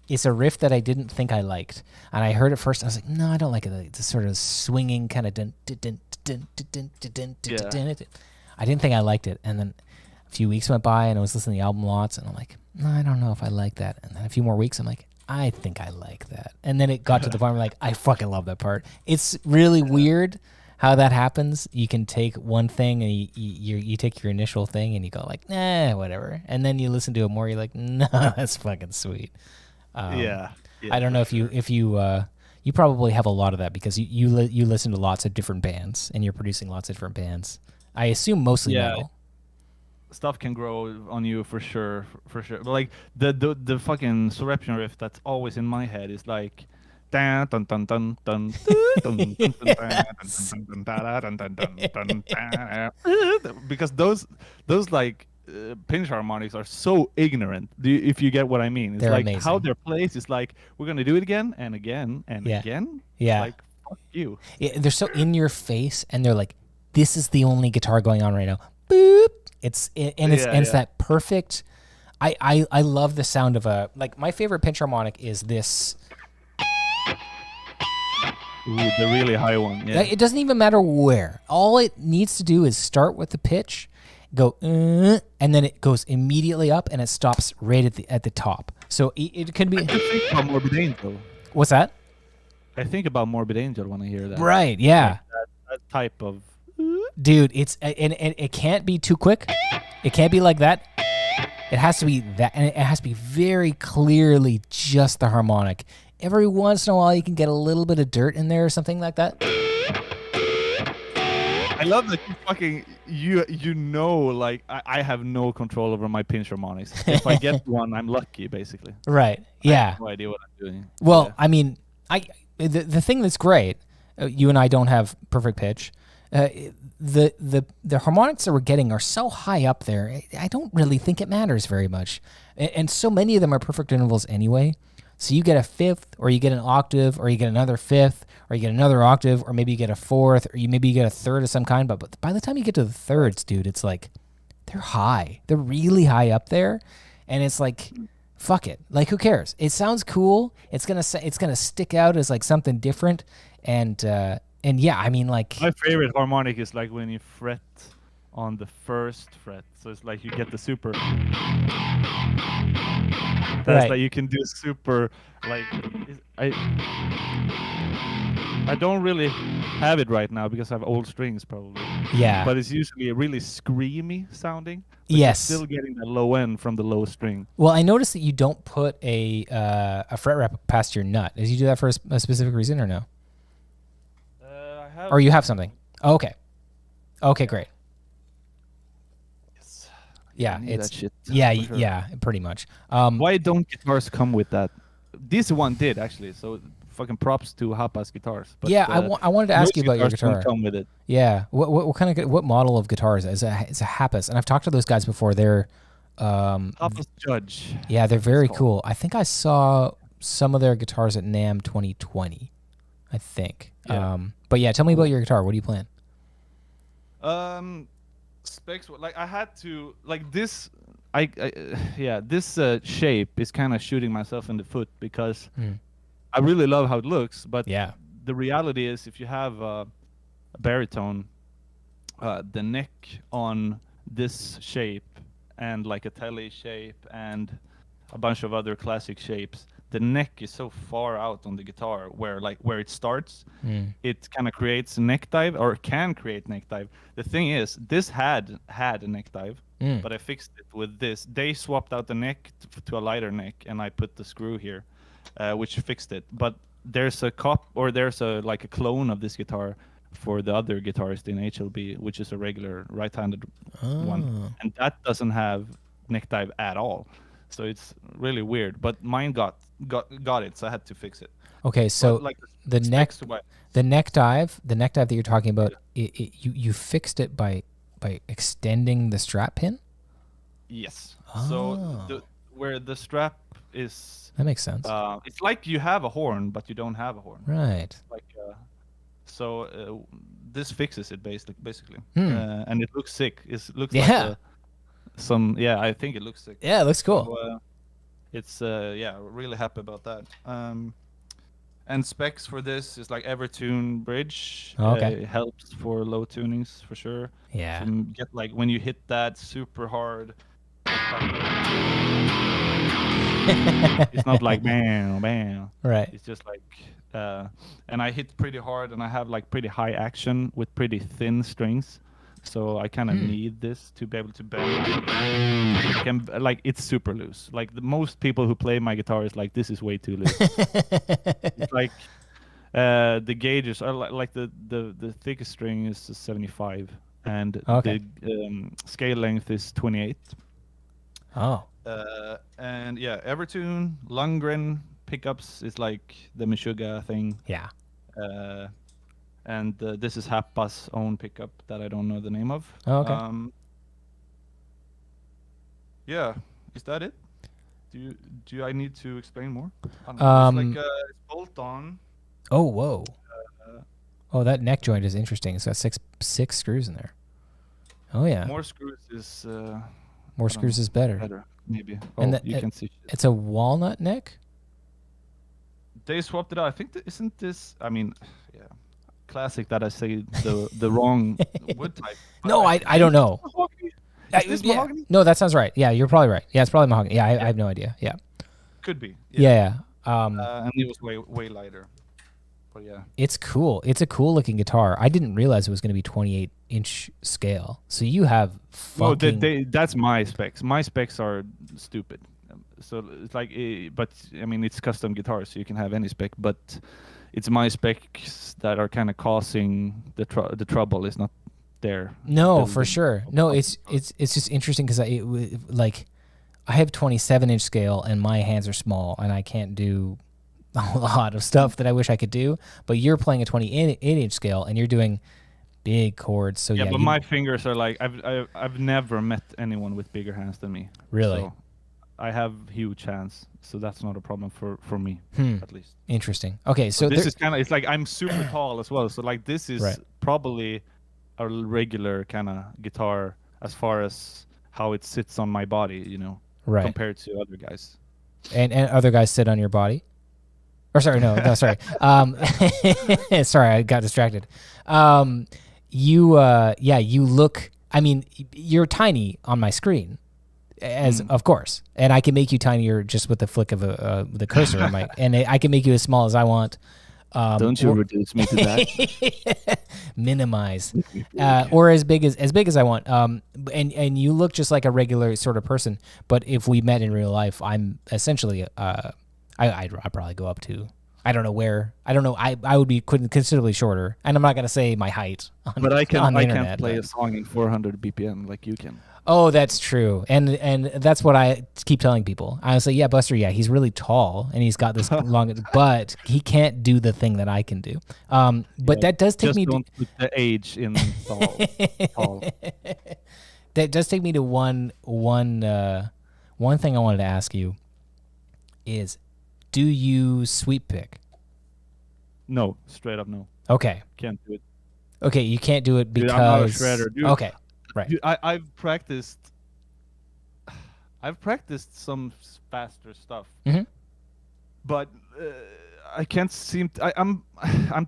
[SPEAKER 1] it's a riff that I didn't think I liked, and I heard it first. I was like, no, I don't like it. It's sort of swinging kind of. I didn't think I liked it, and then a few weeks went by and I was listening to the album lots, and I'm like, no, I don't know if I like that. And then a few more weeks, I'm like, I think I like that. And then it got to the point where I'm like, I fucking love that part. It's really weird how that happens. You can take one thing and you take your initial thing and you go like, nah, whatever. And then you listen to it more, you're like, no, that's fucking sweet. I don't know if you probably have a lot of that because you listen to lots of different bands and you're producing lots of different bands. I assume mostly metal.
[SPEAKER 2] Stuff can grow on you for sure. But like the fucking Soreption riff that's always in my head is like, because those like pinch harmonics are so ignorant. If you get what I mean, it's
[SPEAKER 1] they're
[SPEAKER 2] like
[SPEAKER 1] amazing.
[SPEAKER 2] How they're placed is like, we're gonna do it again and again and again.
[SPEAKER 1] Yeah,
[SPEAKER 2] like fuck you.
[SPEAKER 1] They're so in your face, and they're like, this is the only guitar going on right now. Boop. It's that perfect. I love the sound of my favorite pinch harmonic is this.
[SPEAKER 2] Ooh, the really high one. Yeah.
[SPEAKER 1] It doesn't even matter where. All it needs to do is start with the pitch, go, and then it goes immediately up, and it stops right at the top. So it could be.
[SPEAKER 2] I think about Morbid Angel.
[SPEAKER 1] What's that?
[SPEAKER 2] I think about Morbid Angel when I hear that.
[SPEAKER 1] Right. Yeah.
[SPEAKER 2] Like that type of.
[SPEAKER 1] Dude, and it can't be too quick. It can't be like that. It has to be that, and it has to be very clearly just the harmonic. Every once in a while, you can get a little bit of dirt in there or something like that.
[SPEAKER 2] I love that you know, like I have no control over my pinch harmonics. If I get one, I'm lucky, basically.
[SPEAKER 1] Right.
[SPEAKER 2] I have
[SPEAKER 1] Yeah.
[SPEAKER 2] no idea what I'm doing.
[SPEAKER 1] Well,
[SPEAKER 2] Yeah.
[SPEAKER 1] I mean, the thing that's great, you and I don't have perfect pitch. The harmonics that we're getting are so high up there. I don't really think it matters very much, and so many of them are perfect intervals anyway. So you get a fifth, or you get an octave, or you get another fifth, or you get another octave, or maybe you get a fourth, or maybe you get a third of some kind. But by the time you get to the thirds, dude, it's like they're high. They're really high up there, and it's like, fuck it. Like, who cares? It sounds cool. It's gonna stick out as like something different, and yeah, I mean, like,
[SPEAKER 2] My favorite harmonic is like when you fret on the first fret. So it's like you get the super. That's
[SPEAKER 1] Right.
[SPEAKER 2] like you can do super. Like I don't really have it right now because I have old strings probably.
[SPEAKER 1] Yeah.
[SPEAKER 2] But it's usually really screamy sounding. But
[SPEAKER 1] Yes.
[SPEAKER 2] You're still getting the low end from the low string.
[SPEAKER 1] Well, I noticed that you don't put a fret wrap past your nut. Did you do that for a specific reason or no?
[SPEAKER 2] I have.
[SPEAKER 1] Or you have something? Oh, okay. Okay, great.
[SPEAKER 2] Yes.
[SPEAKER 1] Yeah,
[SPEAKER 2] I need
[SPEAKER 1] it's
[SPEAKER 2] that shit.
[SPEAKER 1] yeah,
[SPEAKER 2] for sure.
[SPEAKER 1] yeah, pretty much.
[SPEAKER 2] Why don't guitars come with that? This one did actually. So fucking props to Hapa's guitars. But,
[SPEAKER 1] yeah, I wanted to ask
[SPEAKER 2] most
[SPEAKER 1] you about your
[SPEAKER 2] guitars don't
[SPEAKER 1] guitar.
[SPEAKER 2] come with it.
[SPEAKER 1] Yeah, what kind of what model of guitars is it? It's a Hapas, and I've talked to those guys before. They're
[SPEAKER 2] Hapa's Judge.
[SPEAKER 1] yeah, they're very
[SPEAKER 2] called.
[SPEAKER 1] cool. I think I saw some of their guitars at NAMM 2020. I think.
[SPEAKER 2] Yeah.
[SPEAKER 1] But yeah, tell me about your guitar. What are you playing?
[SPEAKER 2] Specs like I had to like this. Yeah, this shape is kind of shooting myself in the foot because I really love how it looks, but
[SPEAKER 1] Yeah.
[SPEAKER 2] the reality is if you have a baritone, the neck on this shape and like a telly shape and a bunch of other classic shapes, the neck is so far out on the guitar where it starts, it kind of creates a neck dive or can create neck dive. The thing is, this had a neck dive, but I fixed it with this. They swapped out the neck to a lighter neck, and I put the screw here, which fixed it. But there's a like a clone of this guitar for the other guitarist in HLB, which is a regular right-handed one, and that doesn't have neck dive at all. So it's really weird, but mine got it, so I had to fix it.
[SPEAKER 1] Okay, so
[SPEAKER 2] But, like,
[SPEAKER 1] the neck dive that you're talking about, you fixed it by extending the strap pin.
[SPEAKER 2] Yes.
[SPEAKER 1] Oh.
[SPEAKER 2] So where the strap is,
[SPEAKER 1] That makes sense.
[SPEAKER 2] it's like you have a horn, but you don't have a horn.
[SPEAKER 1] Right.
[SPEAKER 2] Like this fixes it basically, and it looks sick. It looks like I think it looks sick.
[SPEAKER 1] Yeah, it looks cool.
[SPEAKER 2] So, it's really happy about that. And specs for this is like Evertune bridge.
[SPEAKER 1] Okay.
[SPEAKER 2] It helps for low tunings for sure.
[SPEAKER 1] Yeah.
[SPEAKER 2] To get like when you hit that super hard. It's not like bam, bam.
[SPEAKER 1] Right.
[SPEAKER 2] It's just like, and I hit pretty hard, and I have like pretty high action with pretty thin strings. So I kind of need this to be able to bend. Like it's super loose. Like the most people who play my guitar is like, this is way too loose. It's like the gauges are like the thickest string is 75, and the scale length is 28.
[SPEAKER 1] Oh.
[SPEAKER 2] And yeah, Evertune, Lundgren pickups is like the Meshuggah thing.
[SPEAKER 1] Yeah.
[SPEAKER 2] And this is Hapa's own pickup that I don't know the name of.
[SPEAKER 1] Oh, okay.
[SPEAKER 2] Yeah, is that it? Do I need to explain more? It's like it's bolt on.
[SPEAKER 1] Oh, whoa. Oh, that neck joint is interesting. It's got six screws in there. Oh yeah.
[SPEAKER 2] More screws is.
[SPEAKER 1] More screws is better.
[SPEAKER 2] Better, maybe.
[SPEAKER 1] And
[SPEAKER 2] you can see.
[SPEAKER 1] It's a walnut neck.
[SPEAKER 2] They swapped it out. I think isn't this? I mean, yeah. Classic that I say the wrong wood type.
[SPEAKER 1] No, I don't know.
[SPEAKER 2] Is this mahogany?
[SPEAKER 1] No, that sounds right. Yeah, you're probably right. Yeah, it's probably mahogany. Yeah, I have no idea. Yeah.
[SPEAKER 2] Could be.
[SPEAKER 1] Yeah.
[SPEAKER 2] And it was way lighter. But yeah.
[SPEAKER 1] It's cool. It's a cool looking guitar. I didn't realize it was going to be 28-inch scale. So you have fucking...
[SPEAKER 2] No, that's my specs. My specs are stupid. So it's like, but I mean, it's custom guitars, so you can have any spec. But it's my specs that are kind of causing the trouble. It's not there.
[SPEAKER 1] No, for
[SPEAKER 2] building
[SPEAKER 1] sure.
[SPEAKER 2] of
[SPEAKER 1] No,
[SPEAKER 2] puzzles.
[SPEAKER 1] it's just interesting because like I have 27-inch scale and my hands are small and I can't do a lot of stuff that I wish I could do. But you're playing a 28-inch scale and you're doing big chords. So yeah,
[SPEAKER 2] But my fingers are like I've never met anyone with bigger hands than me.
[SPEAKER 1] Really?
[SPEAKER 2] So I have huge hands, so that's not a problem for me at least.
[SPEAKER 1] Interesting. Okay, so
[SPEAKER 2] this is kind of, it's like I'm super tall as well, so like this is
[SPEAKER 1] Right.
[SPEAKER 2] probably a regular kind of guitar as far as how it sits on my body, you know,
[SPEAKER 1] right.
[SPEAKER 2] compared to other guys.
[SPEAKER 1] And other guys sit on your body? Or sorry, no, sorry. Sorry, I got distracted. You look, I mean, you're tiny on my screen, as of course, and I can make you tinier just with the flick of the cursor on my, and I can make you as small as I want.
[SPEAKER 2] Don't you reduce me to that?
[SPEAKER 1] Minimize, or as big as I want. And you look just like a regular sort of person. But if we met in real life, I'm essentially I'd probably go up to, I don't know where. I don't know. I would be considerably shorter, and I'm not gonna say my height.
[SPEAKER 2] But I can't
[SPEAKER 1] internet,
[SPEAKER 2] play a song in 400 BPM like you can.
[SPEAKER 1] Oh, that's true, and that's what I keep telling people. I say, yeah, Buster, yeah, he's really tall, and he's got this long, but he can't do the thing that I can do. But that does take
[SPEAKER 2] just
[SPEAKER 1] me.
[SPEAKER 2] Don't put the age in tall.
[SPEAKER 1] That does take me to one thing I wanted to ask you is, do you sweep pick?
[SPEAKER 2] No, straight up no.
[SPEAKER 1] Okay.
[SPEAKER 2] Can't do it.
[SPEAKER 1] Okay, you can't do it because.
[SPEAKER 2] Dude, I'm not a shredder, dude.
[SPEAKER 1] Okay, right.
[SPEAKER 2] Dude, I've practiced some faster stuff, but I can't seem. I'm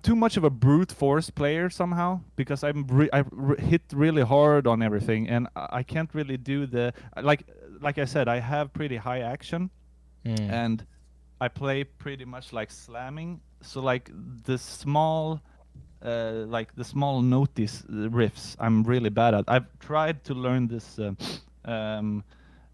[SPEAKER 2] too much of a brute force player somehow because I hit really hard on everything, and I can't really do the like I said. I have pretty high action, and I play pretty much like slamming. So like the small notice riffs, I'm really bad at. I've tried to learn this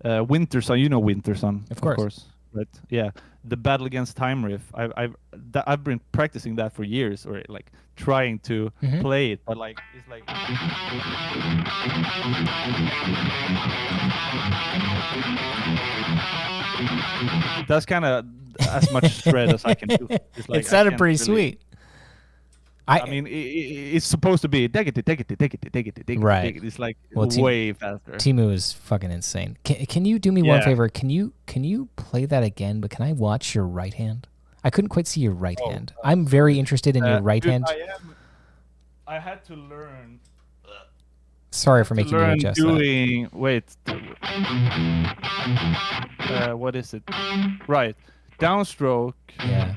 [SPEAKER 2] Winter Sun. You know Winter Sun,
[SPEAKER 1] of course,
[SPEAKER 2] right? Yeah, the Battle Against Time riff. I've been practicing that for years, or like trying to play it, but like it's like. That's kind of as much shred as I can do. It's like,
[SPEAKER 1] it sounded pretty sweet.
[SPEAKER 2] I mean, it's supposed to be take it.
[SPEAKER 1] Right.
[SPEAKER 2] It's like way faster.
[SPEAKER 1] Timu is fucking insane. Can you do me one favor? Can you play that again? But can I watch your right hand? I couldn't quite see your right hand. I'm very interested in your right hand.
[SPEAKER 2] I had to learn.
[SPEAKER 1] Sorry for making you adjust
[SPEAKER 2] that. Wait. What is it? Right. Downstroke.
[SPEAKER 1] Yeah.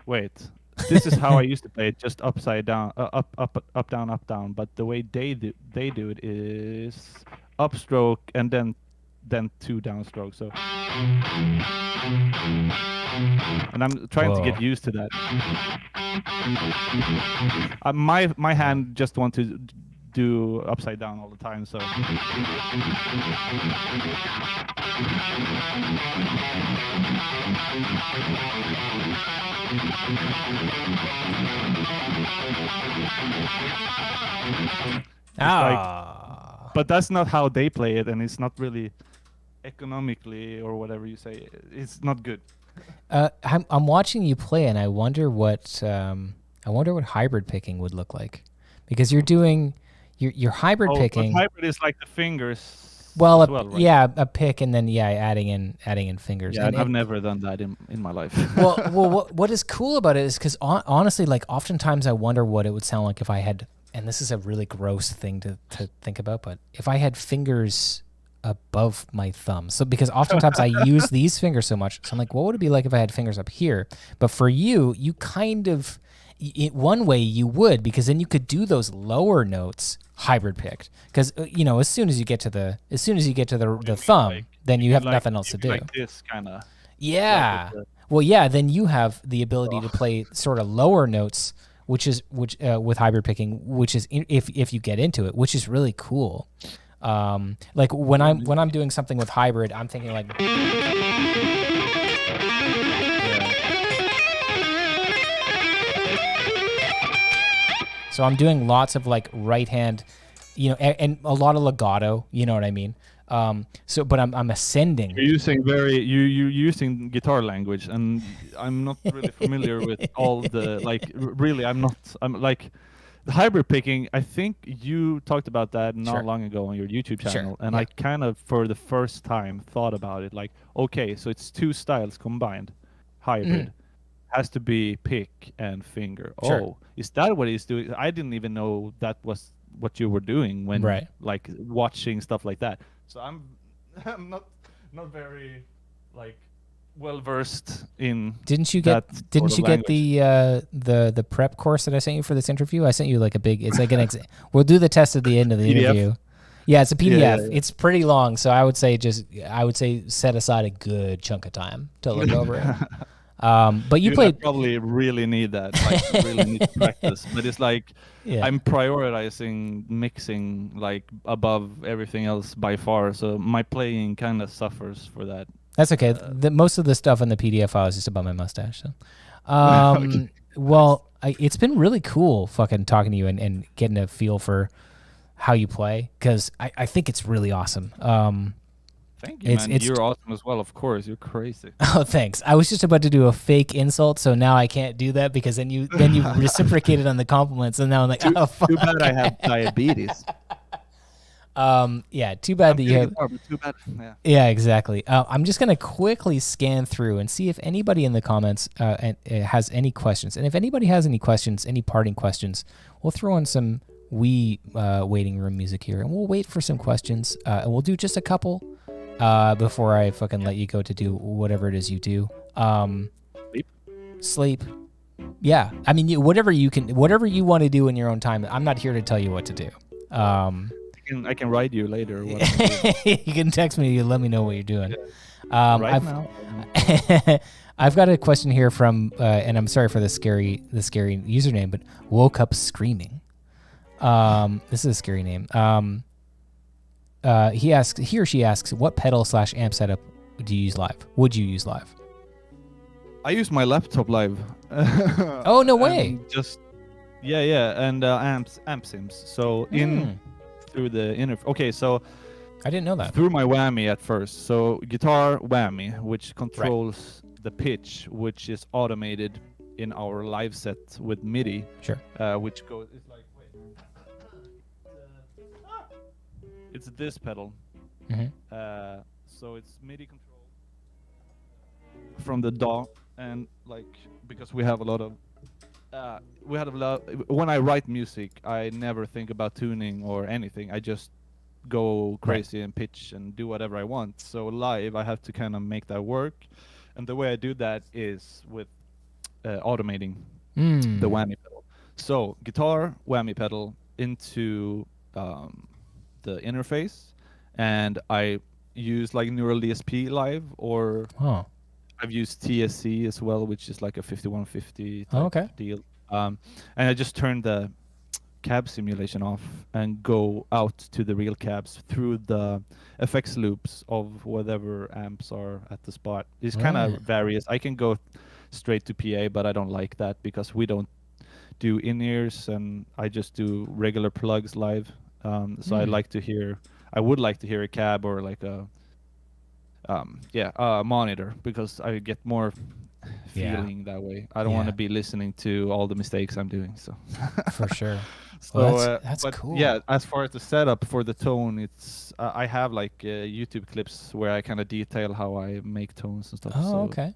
[SPEAKER 2] Wait. This is how I used to play it, just upside down, up, down. But the way they do it is upstroke and then two downstroke. So, and I'm trying to get used to that. My hand just wants to do upside down all the time. So. But that's not how they play it, and it's not really economically or whatever you say. It's not good.
[SPEAKER 1] I'm watching you play, and I wonder what hybrid picking would look like, because you're doing your hybrid picking.
[SPEAKER 2] But hybrid is like the fingers.
[SPEAKER 1] Well,
[SPEAKER 2] right?
[SPEAKER 1] Yeah, a pick and then adding in fingers.
[SPEAKER 2] Yeah, I've never done that in my life.
[SPEAKER 1] well, what is cool about it is because honestly, like oftentimes I wonder what it would sound like if I had, and this is a really gross thing to think about, but if I had fingers above my thumb. So because oftentimes I use these fingers so much, so I'm like, what would it be like if I had fingers up here? But for you kind of, one way you would, because then you could do those lower notes hybrid picked, because as soon as you get to the thumb, like, then you have nothing else to do.
[SPEAKER 2] Like this kind of.
[SPEAKER 1] Yeah. Then you have the ability to play sort of lower notes, which with hybrid picking, which is if you get into it, which is really cool. Like when I'm doing something with hybrid, I'm thinking like. So I'm doing lots of like right hand, and a lot of legato. You know what I mean? But I'm ascending.
[SPEAKER 2] You're using you're using guitar language, and I'm not really familiar with all the really. I'm like the hybrid picking. I think you talked about that not long ago on your YouTube channel, and I kind of for the first time thought about it. Like, okay, so it's two styles combined, hybrid. Has to be pick and finger. Oh, is that what he's doing? I didn't even know that was what you were doing when like watching stuff like that. So I'm not very like well versed in.
[SPEAKER 1] Didn't you get the prep course that I sent you for this interview? I sent you like a big. It's like an we'll do the test at the end of the interview. Yeah, it's a PDF. Yeah. It's pretty long, so I would say set aside a good chunk of time to look over it. But you played.
[SPEAKER 2] I probably really need that. Like, really need to practice. But it's like I'm prioritizing mixing like above everything else by far. So my playing kind of suffers for that.
[SPEAKER 1] That's okay. Most of the stuff in the PDF file is just about my mustache. So, well, it's been really cool fucking talking to you and getting a feel for how you play, because I think it's really awesome.
[SPEAKER 2] Thank you, man. You're awesome as well, of course. You're crazy.
[SPEAKER 1] Oh, thanks. I was just about to do a fake insult, so now I can't do that because then you reciprocated on the compliments, and now I'm like, oh, fuck.
[SPEAKER 2] Too bad I have diabetes.
[SPEAKER 1] Yeah, too bad that you have.
[SPEAKER 2] Too bad.
[SPEAKER 1] Yeah, exactly. I'm just gonna quickly scan through and see if anybody in the comments has any questions, and if anybody has any questions, any parting questions, we'll throw in some waiting room music here, and we'll wait for some questions, and we'll do just a couple. Before I fucking let you go to do whatever it is you do. Sleep. Yeah. I mean, whatever you want to do in your own time. I'm not here to tell you what to do.
[SPEAKER 2] I can write you later.
[SPEAKER 1] You can text me. You let me know what you're doing.
[SPEAKER 2] Now.
[SPEAKER 1] I've got a question here from, and I'm sorry for the scary username, but woke up screaming. This is a scary name. He or she asks, what pedal/amp setup do you use live? Would you use live?
[SPEAKER 2] I use my laptop live.
[SPEAKER 1] Oh, no way.
[SPEAKER 2] And amp sims. So through the interface. Okay, so
[SPEAKER 1] I didn't know that.
[SPEAKER 2] Through my whammy at first. So guitar whammy, which controls the pitch, which is automated in our live set with MIDI.
[SPEAKER 1] Sure.
[SPEAKER 2] Which goes. It's like It's this pedal. So it's MIDI control from the DAW, and like because we have a lot of when I write music, I never think about tuning or anything. I just go crazy and pitch and do whatever I want. So live, I have to kind of make that work, and the way I do that is with automating the whammy pedal. So guitar whammy pedal into the interface, and I use like Neural DSP live, or I've used TSC as well, which is like a 5150 type deal. And I just turn the cab simulation off and go out to the real cabs through the effects loops of whatever amps are at the spot. It's kind of various. I can go straight to PA, but I don't like that because we don't do in-ears, and I just do regular plugs live. So I would like to hear a cab or like a monitor, because I get more feeling that way. I don't want to be listening to all the mistakes I'm doing. So
[SPEAKER 1] for sure.
[SPEAKER 2] So
[SPEAKER 1] well, that's cool.
[SPEAKER 2] Yeah, as far as the setup for the tone, it's I have like YouTube clips where I kind of detail how I make tones and stuff.
[SPEAKER 1] Oh, okay.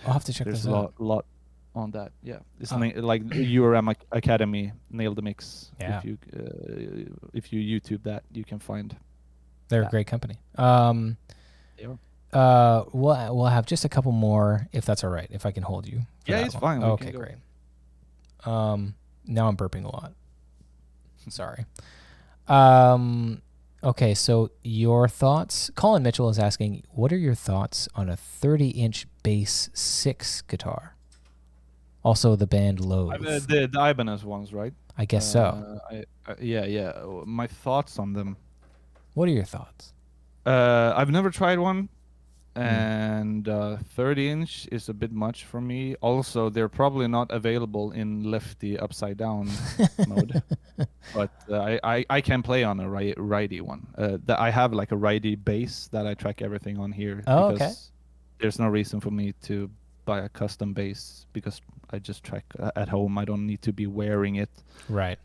[SPEAKER 1] I'll have to check this out.
[SPEAKER 2] There's a lot on that. Yeah, it's like URM Academy Nail the Mix.
[SPEAKER 1] Yeah.
[SPEAKER 2] If you YouTube that, you can find.
[SPEAKER 1] They're a great company. We'll have just a couple more, if that's all right, if I can hold you.
[SPEAKER 2] Yeah, it's fine.
[SPEAKER 1] Okay, great. Now I'm burping a lot. Sorry. Okay, so your thoughts. Colin Mitchell is asking, what are your thoughts on a 30-inch bass 6 guitar? Also, the band Loathe.
[SPEAKER 2] The Ibanez ones, right?
[SPEAKER 1] I guess so.
[SPEAKER 2] Yeah. My thoughts on them.
[SPEAKER 1] What are your thoughts?
[SPEAKER 2] I've never tried one. and 30-inch is a bit much for me. Also, they're probably not available in lefty upside down mode, but I can play on a righty one. I have like a righty bass that I track everything on here
[SPEAKER 1] Oh,
[SPEAKER 2] because
[SPEAKER 1] okay.
[SPEAKER 2] there's no reason for me to buy a custom bass because I just track at home. I don't need to be wearing it.
[SPEAKER 1] Right.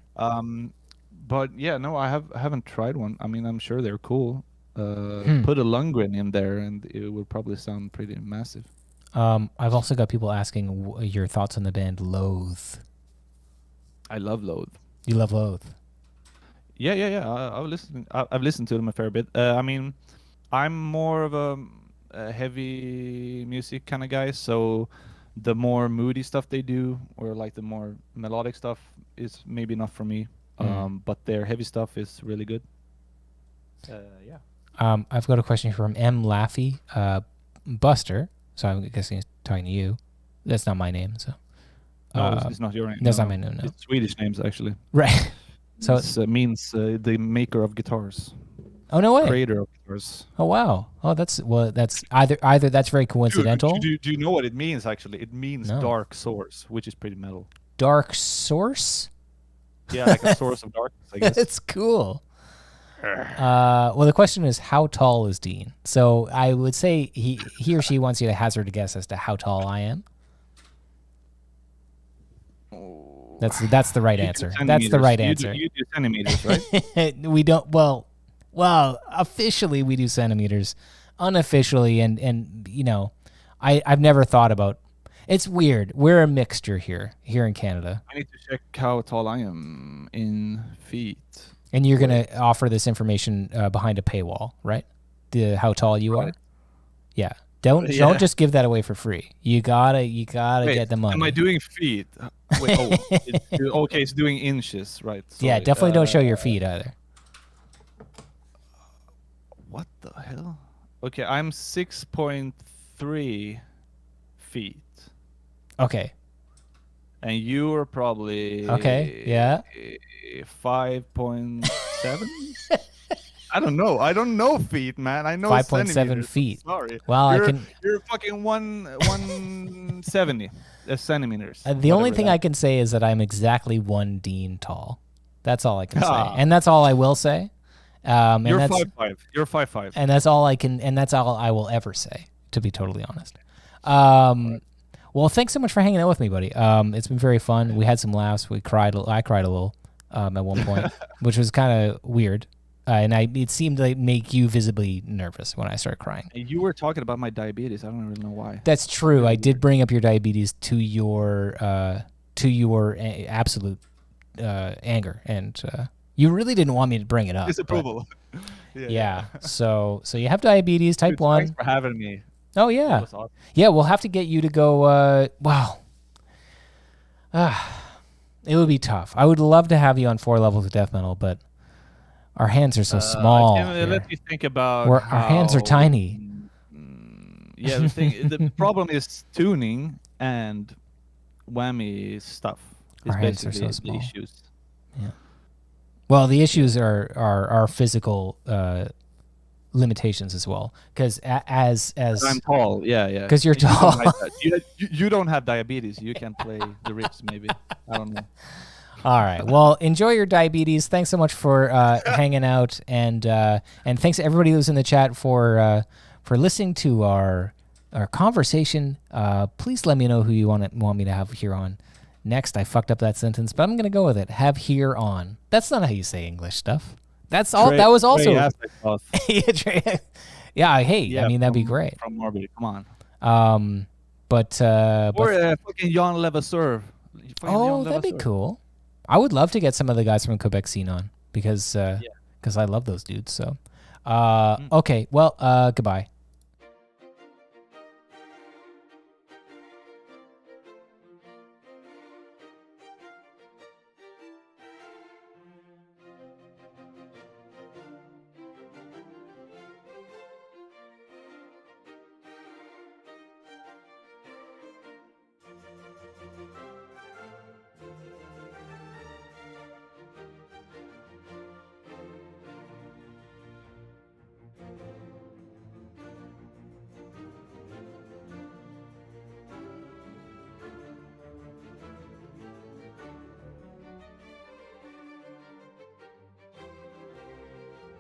[SPEAKER 2] But yeah, no, I haven't tried one. I mean, I'm sure they're cool. Put a Lundgren in there, and it would probably sound pretty massive.
[SPEAKER 1] I've also got people asking your thoughts on the band Loathe.
[SPEAKER 2] I love Loathe.
[SPEAKER 1] You love Loathe?
[SPEAKER 2] Yeah. I've listened to them a fair bit. I mean, I'm more of a heavy music kind of guy, so the more moody stuff they do, or like the more melodic stuff, is maybe not for me. But their heavy stuff is really good. Yeah.
[SPEAKER 1] I've got a question from M. Laffy, Buster. So I'm guessing he's talking to you. That's not my name, so.
[SPEAKER 2] No, it's not your name.
[SPEAKER 1] That's not my name, no.
[SPEAKER 2] It's Swedish names, actually.
[SPEAKER 1] Right. So
[SPEAKER 2] it means the maker of guitars.
[SPEAKER 1] Oh, no way.
[SPEAKER 2] Creator of guitars.
[SPEAKER 1] Oh, wow. Oh, that's either that's very coincidental.
[SPEAKER 2] Do you know what it means, actually? It means dark source, which is pretty metal.
[SPEAKER 1] Dark source?
[SPEAKER 2] Yeah, like a source of darkness, I guess.
[SPEAKER 1] It's cool. Well, the question is, how tall is Dean? So I would say he or she wants you to hazard a guess as to how tall I am. That's the right answer. That's the right answer.
[SPEAKER 2] You do centimeters, right?
[SPEAKER 1] We don't. Well, officially we do centimeters. Unofficially, and you know, I've never thought about. It's weird. We're a mixture here in Canada.
[SPEAKER 2] I need to check how tall I am in feet.
[SPEAKER 1] And you're going to offer this information behind a paywall, right? How tall you are? Yeah. Don't just give that away for free. You gotta get the money.
[SPEAKER 2] Am I doing feet? Wait, okay, it's doing inches, right? Sorry.
[SPEAKER 1] Yeah, definitely don't show your feet either.
[SPEAKER 2] What the hell? Okay, I'm 6.3 feet.
[SPEAKER 1] Okay.
[SPEAKER 2] And you are probably 5.7. I don't know. I don't know feet, man. I know
[SPEAKER 1] 5.7 feet.
[SPEAKER 2] Sorry.
[SPEAKER 1] Well,
[SPEAKER 2] You're fucking 170 centimeters.
[SPEAKER 1] The only thing I can say is that I'm exactly one Dean tall. That's all I can say, and that's all I will say.
[SPEAKER 2] You're 5'5". You're 5'5".
[SPEAKER 1] And that's all I can. And that's all I will ever say, to be totally honest. Well, thanks so much for hanging out with me, buddy. It's been very fun. We had some laughs. I cried a little at one point, which was kind of weird. And it seemed to make you visibly nervous when I started crying.
[SPEAKER 2] You were talking about my diabetes. I don't really know why.
[SPEAKER 1] That's true. I did bring up your diabetes to your absolute anger, and you really didn't want me to bring it up.
[SPEAKER 2] Disapproval.
[SPEAKER 1] Yeah. So you have diabetes type 1.
[SPEAKER 2] Thanks for having me.
[SPEAKER 1] Oh yeah.
[SPEAKER 2] Awesome.
[SPEAKER 1] Yeah, we'll have to get you to go. Wow. It would be tough. I would love to have you on 4 levels of death metal, but our hands are so small.
[SPEAKER 2] Let me think about
[SPEAKER 1] our hands are tiny.
[SPEAKER 2] Yeah, the problem is tuning and whammy stuff.
[SPEAKER 1] Our hands are so small.
[SPEAKER 2] The issues.
[SPEAKER 1] Yeah. Well, the issues are physical limitations as well, because as
[SPEAKER 2] I'm tall. Yeah.
[SPEAKER 1] Because you're tall.
[SPEAKER 2] You don't have diabetes. You can play the riffs, maybe. I don't know.
[SPEAKER 1] All right. Well, enjoy your diabetes. Thanks so much for hanging out, and thanks to everybody who's in the chat for listening to our conversation. Please let me know who you want me to have here on next. I fucked up that sentence, but I'm gonna go with it. Have here on. That's not how you say English stuff. That's all. That was also. Yeah. Hey. Yeah, I mean, that'd be great.
[SPEAKER 2] From Morbid. Come
[SPEAKER 1] on. Or
[SPEAKER 2] fucking Jan Levasseur.
[SPEAKER 1] Oh, that'd be cool. I would love to get some of the guys from Quebec scene on because I love those dudes. So, okay. Well, goodbye.